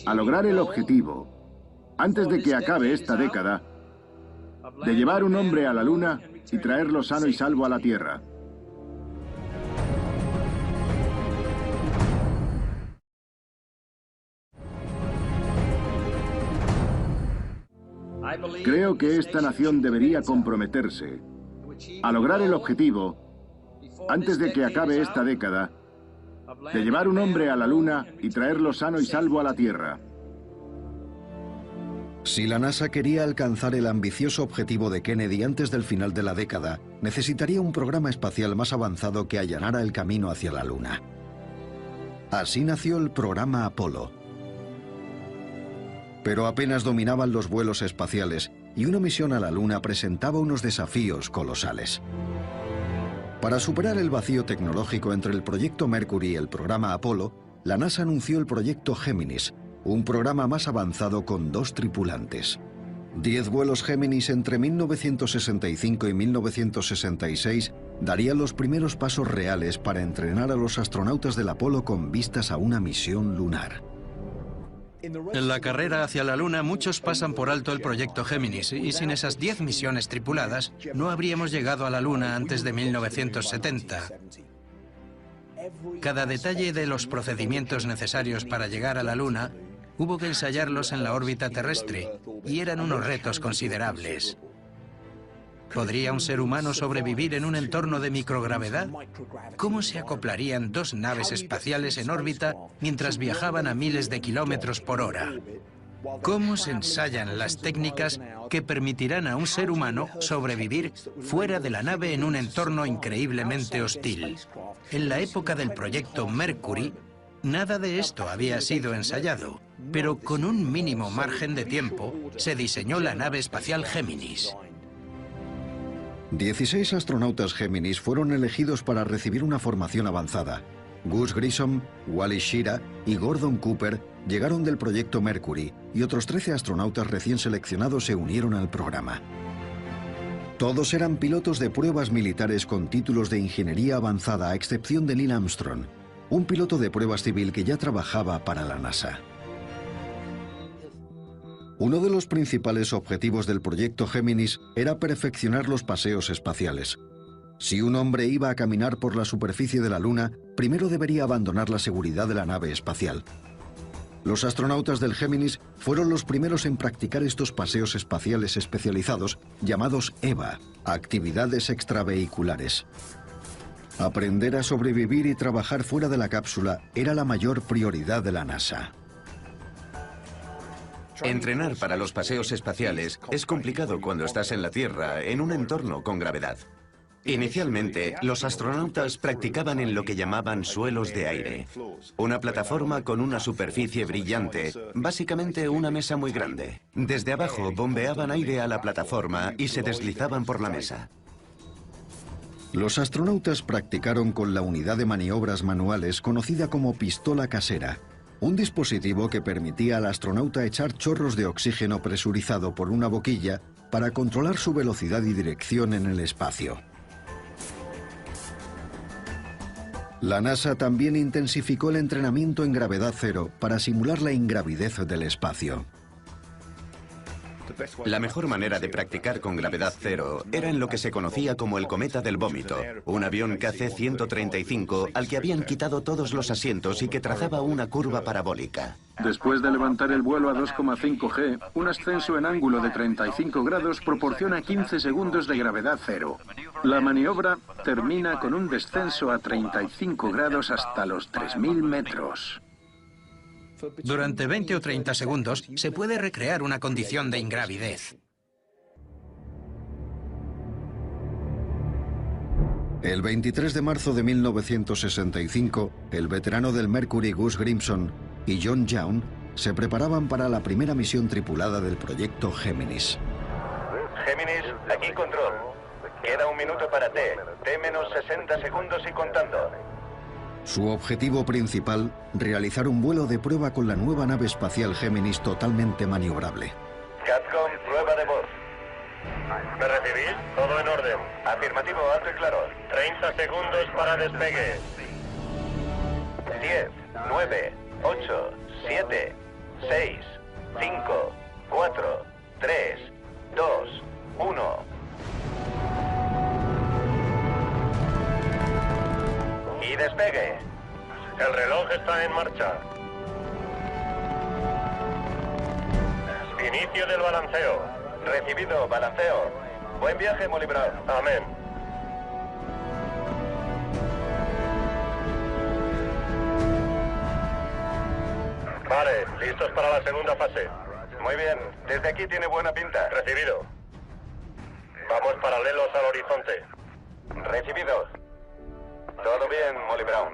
a lograr el objetivo, antes de que acabe esta década, de llevar un hombre a la Luna y traerlo sano y salvo a la Tierra. Creo que esta nación debería comprometerse a lograr el objetivo, antes de que acabe esta década, de llevar un hombre a la Luna y traerlo sano y salvo a la Tierra.
Si la NASA quería alcanzar el ambicioso objetivo de Kennedy antes del final de la década, necesitaría un programa espacial más avanzado que allanara el camino hacia la Luna. Así nació el programa Apolo. Pero apenas dominaban los vuelos espaciales y una misión a la Luna presentaba unos desafíos colosales. Para superar el vacío tecnológico entre el proyecto Mercury y el programa Apolo, la NASA anunció el proyecto Géminis, un programa más avanzado con 2 tripulantes. 10 vuelos Géminis entre 1965 y 1966 darían los primeros pasos reales para entrenar a los astronautas del Apolo con vistas a una misión lunar.
En la carrera hacia la Luna, muchos pasan por alto el proyecto Géminis, y sin esas 10 misiones tripuladas, no habríamos llegado a la Luna antes de 1970. Cada detalle de los procedimientos necesarios para llegar a la Luna hubo que ensayarlos en la órbita terrestre, y eran unos retos considerables. ¿Podría un ser humano sobrevivir en un entorno de microgravedad? ¿Cómo se acoplarían 2 naves espaciales en órbita mientras viajaban a miles de kilómetros por hora? ¿Cómo se ensayan las técnicas que permitirán a un ser humano sobrevivir fuera de la nave en un entorno increíblemente hostil? En la época del proyecto Mercury, nada de esto había sido ensayado, pero con un mínimo margen de tiempo se diseñó la nave espacial Géminis.
16 astronautas Géminis fueron elegidos para recibir una formación avanzada. Gus Grissom, Wally Schirra y Gordon Cooper llegaron del proyecto Mercury y otros 13 astronautas recién seleccionados se unieron al programa. Todos eran pilotos de pruebas militares con títulos de ingeniería avanzada, a excepción de Neil Armstrong, un piloto de pruebas civil que ya trabajaba para la NASA. Uno de los principales objetivos del proyecto Géminis era perfeccionar los paseos espaciales. Si un hombre iba a caminar por la superficie de la Luna, primero debería abandonar la seguridad de la nave espacial. Los astronautas del Géminis fueron los primeros en practicar estos paseos espaciales especializados, llamados EVA, actividades extravehiculares. Aprender a sobrevivir y trabajar fuera de la cápsula era la mayor prioridad de la NASA.
Entrenar para los paseos espaciales es complicado cuando estás en la Tierra, en un entorno con gravedad. Inicialmente, los astronautas practicaban en lo que llamaban suelos de aire, una plataforma con una superficie brillante, básicamente una mesa muy grande. Desde abajo bombeaban aire a la plataforma y se deslizaban por la mesa.
Los astronautas practicaron con la unidad de maniobras manuales conocida como pistola casera, un dispositivo que permitía al astronauta echar chorros de oxígeno presurizado por una boquilla para controlar su velocidad y dirección en el espacio. La NASA también intensificó el entrenamiento en gravedad cero para simular la ingravidez del espacio.
La mejor manera de practicar con gravedad cero era en lo que se conocía como el cometa del vómito, un avión KC-135 al que habían quitado todos los asientos y que trazaba una curva parabólica.
Después de levantar el vuelo a 2,5 G, un ascenso en ángulo de 35 grados proporciona 15 segundos de gravedad cero. La maniobra termina con un descenso a 35 grados hasta los 3.000 metros.
Durante 20 o 30 segundos se puede recrear una condición de ingravidez.
El 23 de marzo de 1965, el veterano del Mercury Gus Grimson y John Young se preparaban para la primera misión tripulada del proyecto Géminis.
Géminis, aquí control. Queda 1 minuto para T. T menos 60 segundos y contando.
Su objetivo principal, realizar un vuelo de prueba con la nueva nave espacial Géminis totalmente maniobrable.
Capcom, prueba de voz. ¿Me recibís? Todo en orden. Afirmativo, alto y claro. 30 segundos para despegue. 10, 9, 8, 7, 6, 5, 4, 3, 2, 1... Y despegue. El reloj está en marcha. Inicio del balanceo. Recibido, balanceo. Buen viaje, Molly Brown. Amén. Vale, listos para la segunda fase. Muy bien, desde aquí tiene buena pinta. Recibido. Vamos paralelos al horizonte. Recibido. Todo bien, Molly Brown.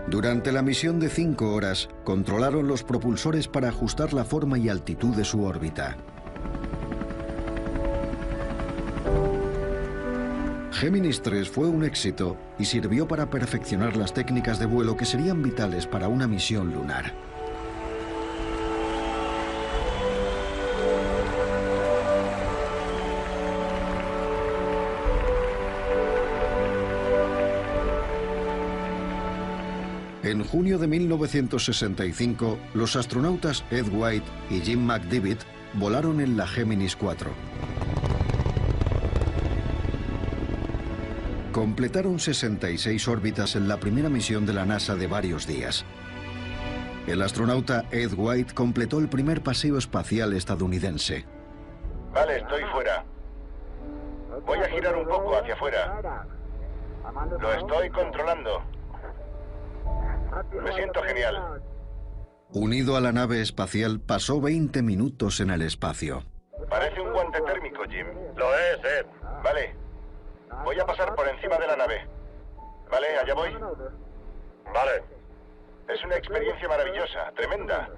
Durante la misión de 5 horas, controlaron los propulsores para ajustar la forma y altitud de su órbita. Géminis 3 fue un éxito y sirvió para perfeccionar las técnicas de vuelo que serían vitales para una misión lunar. En junio de 1965, los astronautas Ed White y Jim McDivitt volaron en la Géminis 4. Completaron 66 órbitas en la primera misión de la NASA de varios días. El astronauta Ed White completó el primer paseo espacial estadounidense.
Vale, estoy fuera. Voy a girar un poco hacia afuera. Lo estoy controlando. Me siento genial.
Unido a la nave espacial, pasó 20 minutos en el espacio.
Parece un guante térmico, Jim. Lo es, Ed. Vale. Voy a pasar por encima de la nave. Vale, allá voy. Vale. Es una experiencia maravillosa, tremenda.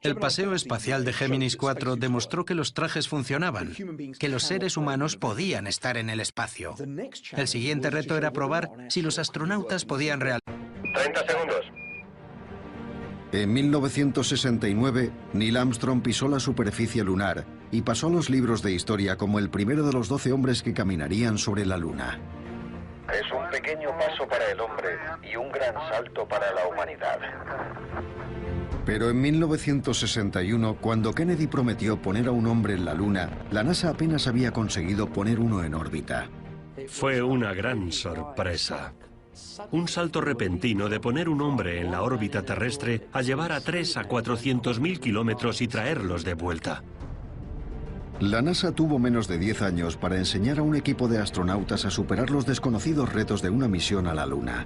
El paseo espacial de Géminis 4 demostró que los trajes funcionaban, que los seres humanos podían estar en el espacio. El siguiente reto era probar si los astronautas podían realizar...
30 segundos.
En 1969, Neil Armstrong pisó la superficie lunar y pasó a los libros de historia como el primero de los 12 hombres que caminarían sobre la Luna.
Es un pequeño paso para el hombre y un gran salto para la humanidad.
Pero en 1961, cuando Kennedy prometió poner a un hombre en la Luna, la NASA apenas había conseguido poner uno en órbita.
Fue una gran sorpresa. Un salto repentino de poner un hombre en la órbita terrestre a llevar a 300.000 a 400.000 kilómetros y traerlos de vuelta.
La NASA tuvo menos de 10 años para enseñar a un equipo de astronautas a superar los desconocidos retos de una misión a la Luna.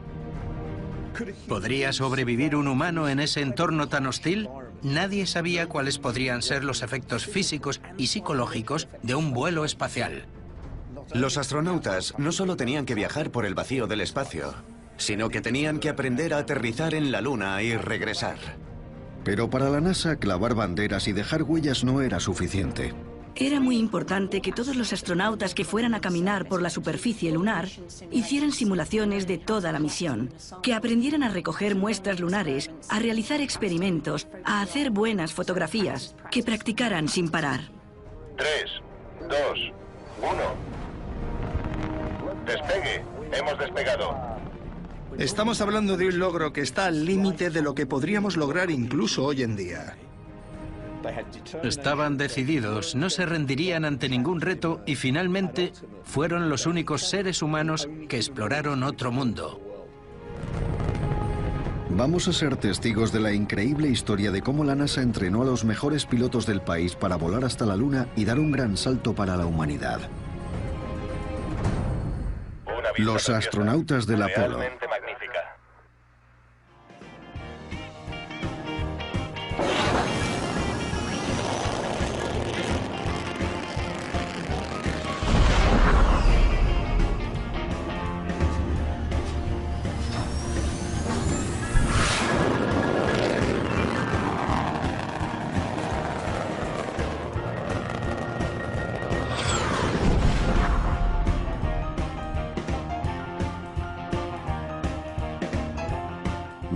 ¿Podría sobrevivir un humano en ese entorno tan hostil? Nadie sabía cuáles podrían ser los efectos físicos y psicológicos de un vuelo espacial.
Los astronautas no solo tenían que viajar por el vacío del espacio, sino que tenían que aprender a aterrizar en la Luna y regresar.
Pero para la NASA, clavar banderas y dejar huellas no era suficiente.
Era muy importante que todos los astronautas que fueran a caminar por la superficie lunar hicieran simulaciones de toda la misión, que aprendieran a recoger muestras lunares, a realizar experimentos, a hacer buenas fotografías, que practicaran sin parar.
3, 2, 1. Despegue. Hemos despegado.
Estamos hablando de un logro que está al límite de lo que podríamos lograr incluso hoy en día.
Estaban decididos, no se rendirían ante ningún reto y finalmente fueron los únicos seres humanos que exploraron otro mundo.
Vamos a ser testigos de la increíble historia de cómo la NASA entrenó a los mejores pilotos del país para volar hasta la Luna y dar un gran salto para la humanidad. Los astronautas del Apolo.
Realmente magnífica.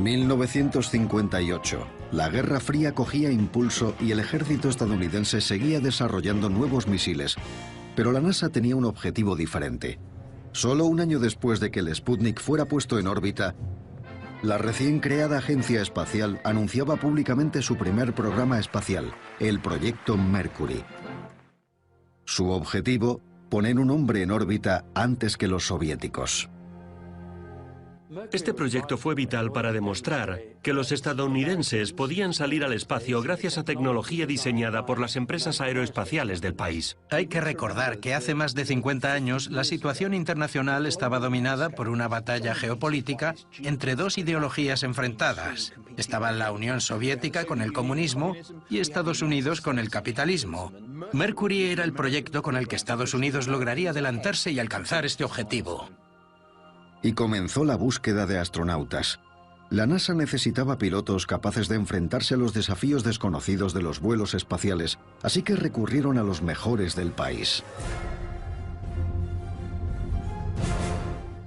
...1958... La Guerra Fría cogía impulso y el ejército estadounidense seguía desarrollando nuevos misiles. Pero la NASA tenía un objetivo diferente. Solo un año después de que el Sputnik fuera puesto en órbita, la recién creada agencia espacial anunciaba públicamente su primer programa espacial, el Proyecto Mercury. Su objetivo, poner un hombre en órbita antes que los soviéticos.
Este proyecto fue vital para demostrar que los estadounidenses podían salir al espacio gracias a tecnología diseñada por las empresas aeroespaciales del país.
Hay que recordar que hace más de 50 años la situación internacional estaba dominada por una batalla geopolítica entre dos ideologías enfrentadas. Estaban la Unión Soviética con el comunismo y Estados Unidos con el capitalismo. Mercury era el proyecto con el que Estados Unidos lograría adelantarse y alcanzar este objetivo.
Y comenzó la búsqueda de astronautas. La NASA necesitaba pilotos capaces de enfrentarse a los desafíos desconocidos de los vuelos espaciales, así que recurrieron a los mejores del país.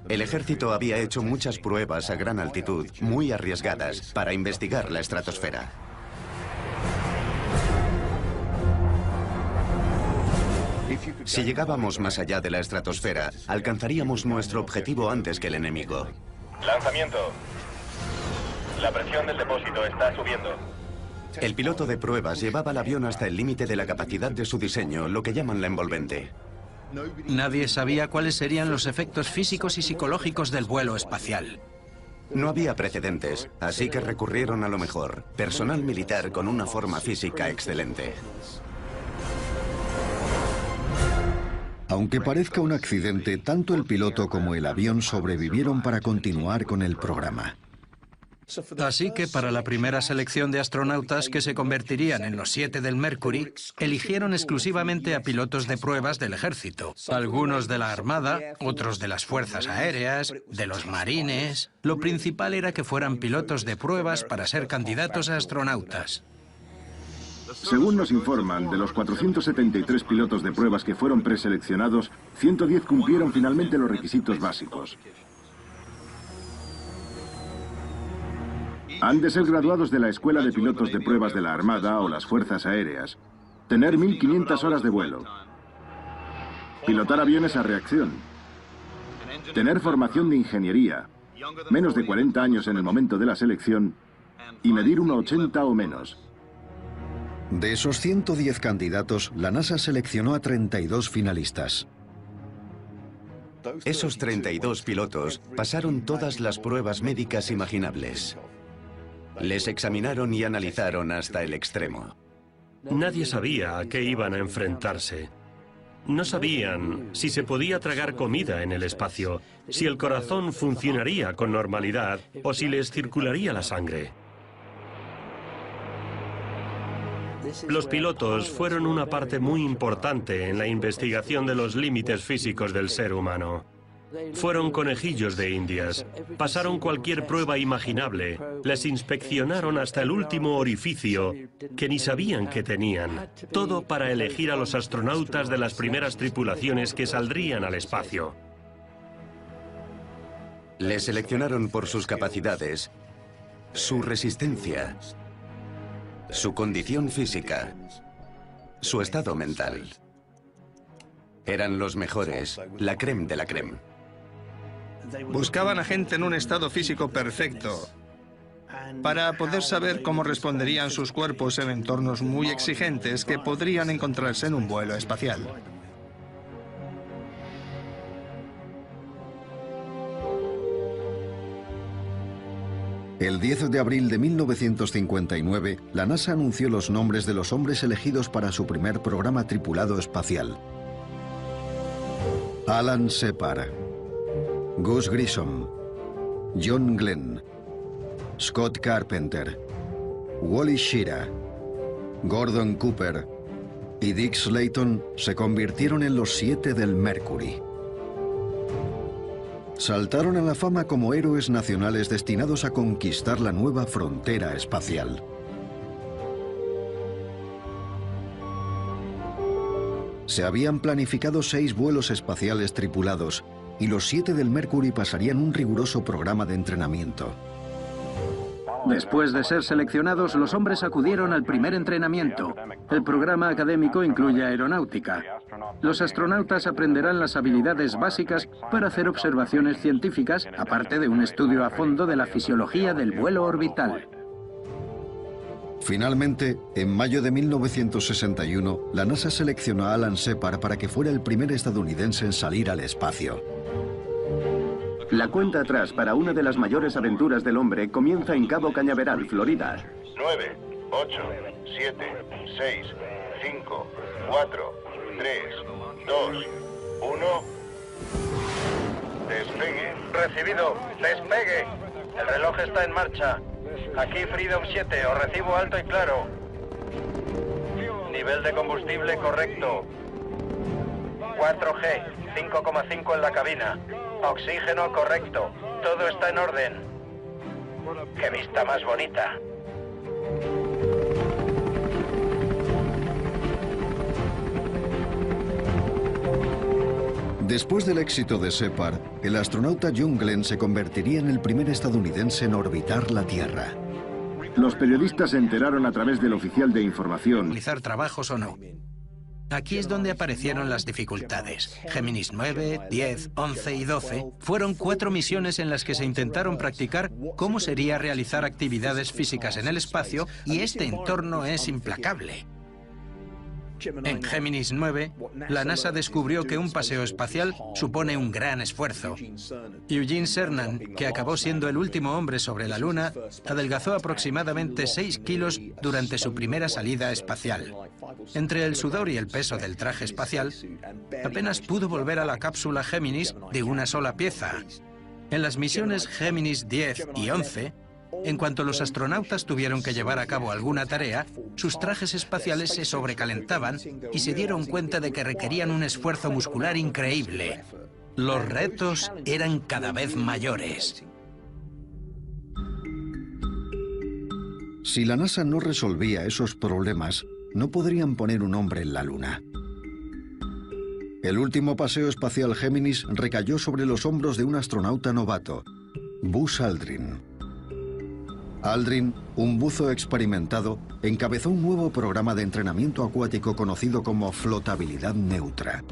El ejército había hecho muchas pruebas a gran altitud, muy arriesgadas, para investigar la estratosfera. Si llegábamos más allá de la estratosfera, alcanzaríamos nuestro objetivo antes que el enemigo.
Lanzamiento. La presión del depósito está subiendo.
El piloto de pruebas llevaba el avión hasta el límite de la capacidad de su diseño, lo que llaman la envolvente.
Nadie sabía cuáles serían los efectos físicos y psicológicos del vuelo espacial.
No había precedentes, así que recurrieron a lo mejor, personal militar con una forma física excelente.
Aunque parezca un accidente, tanto el piloto como el avión sobrevivieron para continuar con el programa.
Así que para la primera selección de astronautas que se convertirían en los 7 del Mercury, eligieron exclusivamente a pilotos de pruebas del ejército. Algunos de la Armada, otros de las Fuerzas Aéreas, de los Marines. Lo principal era que fueran pilotos de pruebas para ser candidatos a astronautas.
Según nos informan, de los 473 pilotos de pruebas que fueron preseleccionados, 110 cumplieron finalmente los requisitos básicos. Han de ser graduados de la Escuela de Pilotos de Pruebas de la Armada o las Fuerzas Aéreas, tener 1.500 horas de vuelo, pilotar aviones a reacción, tener formación de ingeniería, menos de 40 años en el momento de la selección y medir 1,80 o menos.
De esos 110 candidatos, la NASA seleccionó a 32 finalistas.
Esos 32 pilotos pasaron todas las pruebas médicas imaginables. Les examinaron y analizaron hasta el extremo.
Nadie sabía a qué iban a enfrentarse. No sabían si se podía tragar comida en el espacio, si el corazón funcionaría con normalidad o si les circularía la sangre. Los pilotos fueron una parte muy importante en la investigación de los límites físicos del ser humano. Fueron conejillos de Indias, pasaron cualquier prueba imaginable, les inspeccionaron hasta el último orificio que ni sabían que tenían, todo para elegir a los astronautas de las primeras tripulaciones que saldrían al espacio.
Les seleccionaron por sus capacidades, su resistencia, su condición física, su estado mental. Eran los mejores, la crème de la crème.
Buscaban a gente en un estado físico perfecto para poder saber cómo responderían sus cuerpos en entornos muy exigentes que podrían encontrarse en un vuelo espacial.
El 10 de abril de 1959, la NASA anunció los nombres de los hombres elegidos para su primer programa tripulado espacial. Alan Shepard, Gus Grissom, John Glenn, Scott Carpenter, Wally Schirra, Gordon Cooper y Dick Slayton se convirtieron en los 7 del Mercury. Saltaron a la fama como héroes nacionales destinados a conquistar la nueva frontera espacial. Se habían planificado 6 vuelos espaciales tripulados y los 7 del Mercury pasarían un riguroso programa de entrenamiento.
Después de ser seleccionados, los hombres acudieron al primer entrenamiento. El programa académico incluye aeronáutica. Los astronautas aprenderán las habilidades básicas para hacer observaciones científicas, aparte de un estudio a fondo de la fisiología del vuelo orbital.
Finalmente, en mayo de 1961, la NASA seleccionó a Alan Shepard para que fuera el primer estadounidense en salir al espacio.
La cuenta atrás para una de las mayores aventuras del hombre comienza en Cabo Cañaveral, Florida.
9, 8, 7, 6, 5, 4, 3, 2, 1... Despegue.
Recibido. Despegue. El reloj está en marcha. Aquí Freedom 7, os recibo alto y claro. Nivel de combustible correcto. 4G, 5,5 en la cabina. Oxígeno correcto. Todo está en orden. ¡Qué vista más bonita!
Después del éxito de Shepard, el astronauta John Glenn se convertiría en el primer estadounidense en orbitar la Tierra.
Los periodistas se enteraron a través del oficial de información.
Realizar trabajos o no. Aquí es donde aparecieron las dificultades. Géminis 9, 10, 11 y 12 fueron 4 misiones en las que se intentaron practicar cómo sería realizar actividades físicas en el espacio, y este entorno es implacable. En Géminis 9, la NASA descubrió que un paseo espacial supone un gran esfuerzo. Eugene Cernan, que acabó siendo el último hombre sobre la Luna, adelgazó aproximadamente 6 kilos durante su primera salida espacial. Entre el sudor y el peso del traje espacial, apenas pudo volver a la cápsula Géminis de una sola pieza. En las misiones Géminis 10 y 11, en cuanto los astronautas tuvieron que llevar a cabo alguna tarea, sus trajes espaciales se sobrecalentaban y se dieron cuenta de que requerían un esfuerzo muscular increíble. Los retos eran cada vez mayores.
Si la NASA no resolvía esos problemas, no podrían poner un hombre en la Luna. El último paseo espacial Géminis recayó sobre los hombros de un astronauta novato, Buzz Aldrin. Aldrin, un buzo experimentado, encabezó un nuevo programa de entrenamiento acuático conocido como flotabilidad neutra.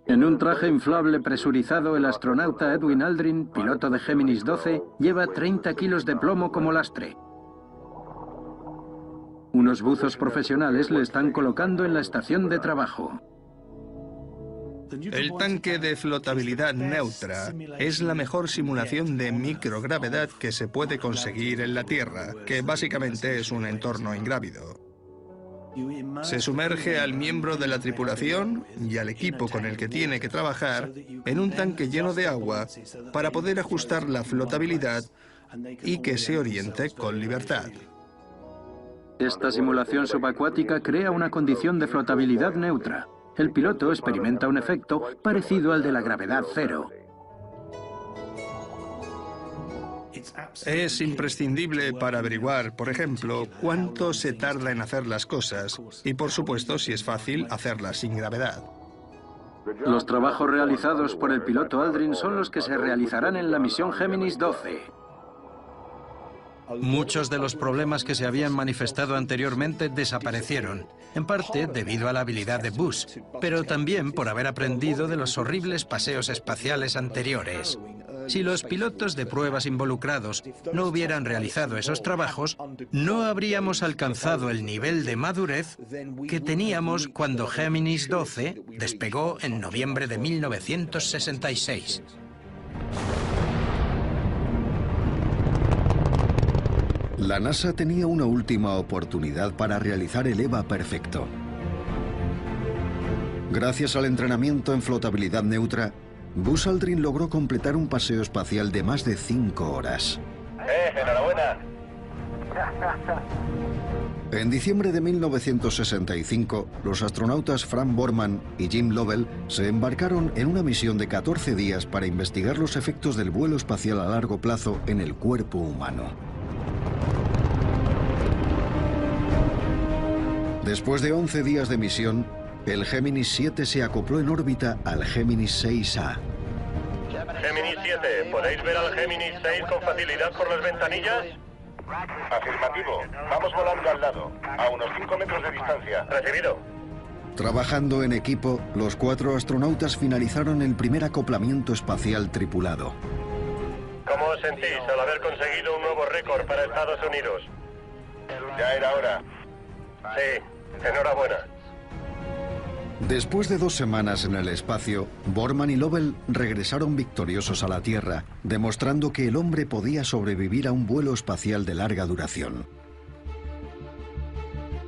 En un traje inflable presurizado, el astronauta Edwin Aldrin, piloto de Géminis 12, lleva 30 kilos de plomo como lastre. Unos buzos profesionales le están colocando en la estación de trabajo.
El tanque de flotabilidad neutra es la mejor simulación de microgravedad que se puede conseguir en la Tierra, que básicamente es un entorno ingrávido. Se sumerge al miembro de la tripulación y al equipo con el que tiene que trabajar en un tanque lleno de agua para poder ajustar la flotabilidad y que se oriente con libertad.
Esta simulación subacuática crea una condición de flotabilidad neutra. El piloto experimenta un efecto parecido al de la gravedad cero.
Es imprescindible para averiguar, por ejemplo, cuánto se tarda en hacer las cosas y, por supuesto, si es fácil hacerlas sin gravedad.
Los trabajos realizados por el piloto Aldrin son los que se realizarán en la misión Géminis 12.
Muchos de los problemas que se habían manifestado anteriormente desaparecieron, en parte debido a la habilidad de Buzz, pero también por haber aprendido de los horribles paseos espaciales anteriores. Si los pilotos de pruebas involucrados no hubieran realizado esos trabajos, no habríamos alcanzado el nivel de madurez que teníamos cuando Géminis 12 despegó en noviembre de 1966.
La NASA tenía una última oportunidad para realizar el EVA perfecto. Gracias al entrenamiento en flotabilidad neutra, Buzz Aldrin logró completar un paseo espacial de más de 5 horas.
¡Enhorabuena!
En diciembre de 1965, los astronautas Frank Borman y Jim Lovell se embarcaron en una misión de 14 días para investigar los efectos del vuelo espacial a largo plazo en el cuerpo humano. Después de 11 días de misión, el Géminis 7 se acopló en órbita al Géminis 6A.
Géminis 7, ¿podéis ver al Géminis 6 con facilidad por las ventanillas? Afirmativo. Vamos volando al lado, a unos 5 metros de distancia. Recibido.
Trabajando en equipo, los 4 astronautas finalizaron el primer acoplamiento espacial tripulado.
¿Cómo os sentís al haber conseguido un nuevo récord para Estados Unidos? Ya era hora. Sí, enhorabuena.
Después de 2 semanas en el espacio, Borman y Lovell regresaron victoriosos a la Tierra, demostrando que el hombre podía sobrevivir a un vuelo espacial de larga duración.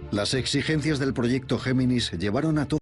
Las exigencias del proyecto Géminis llevaron a todos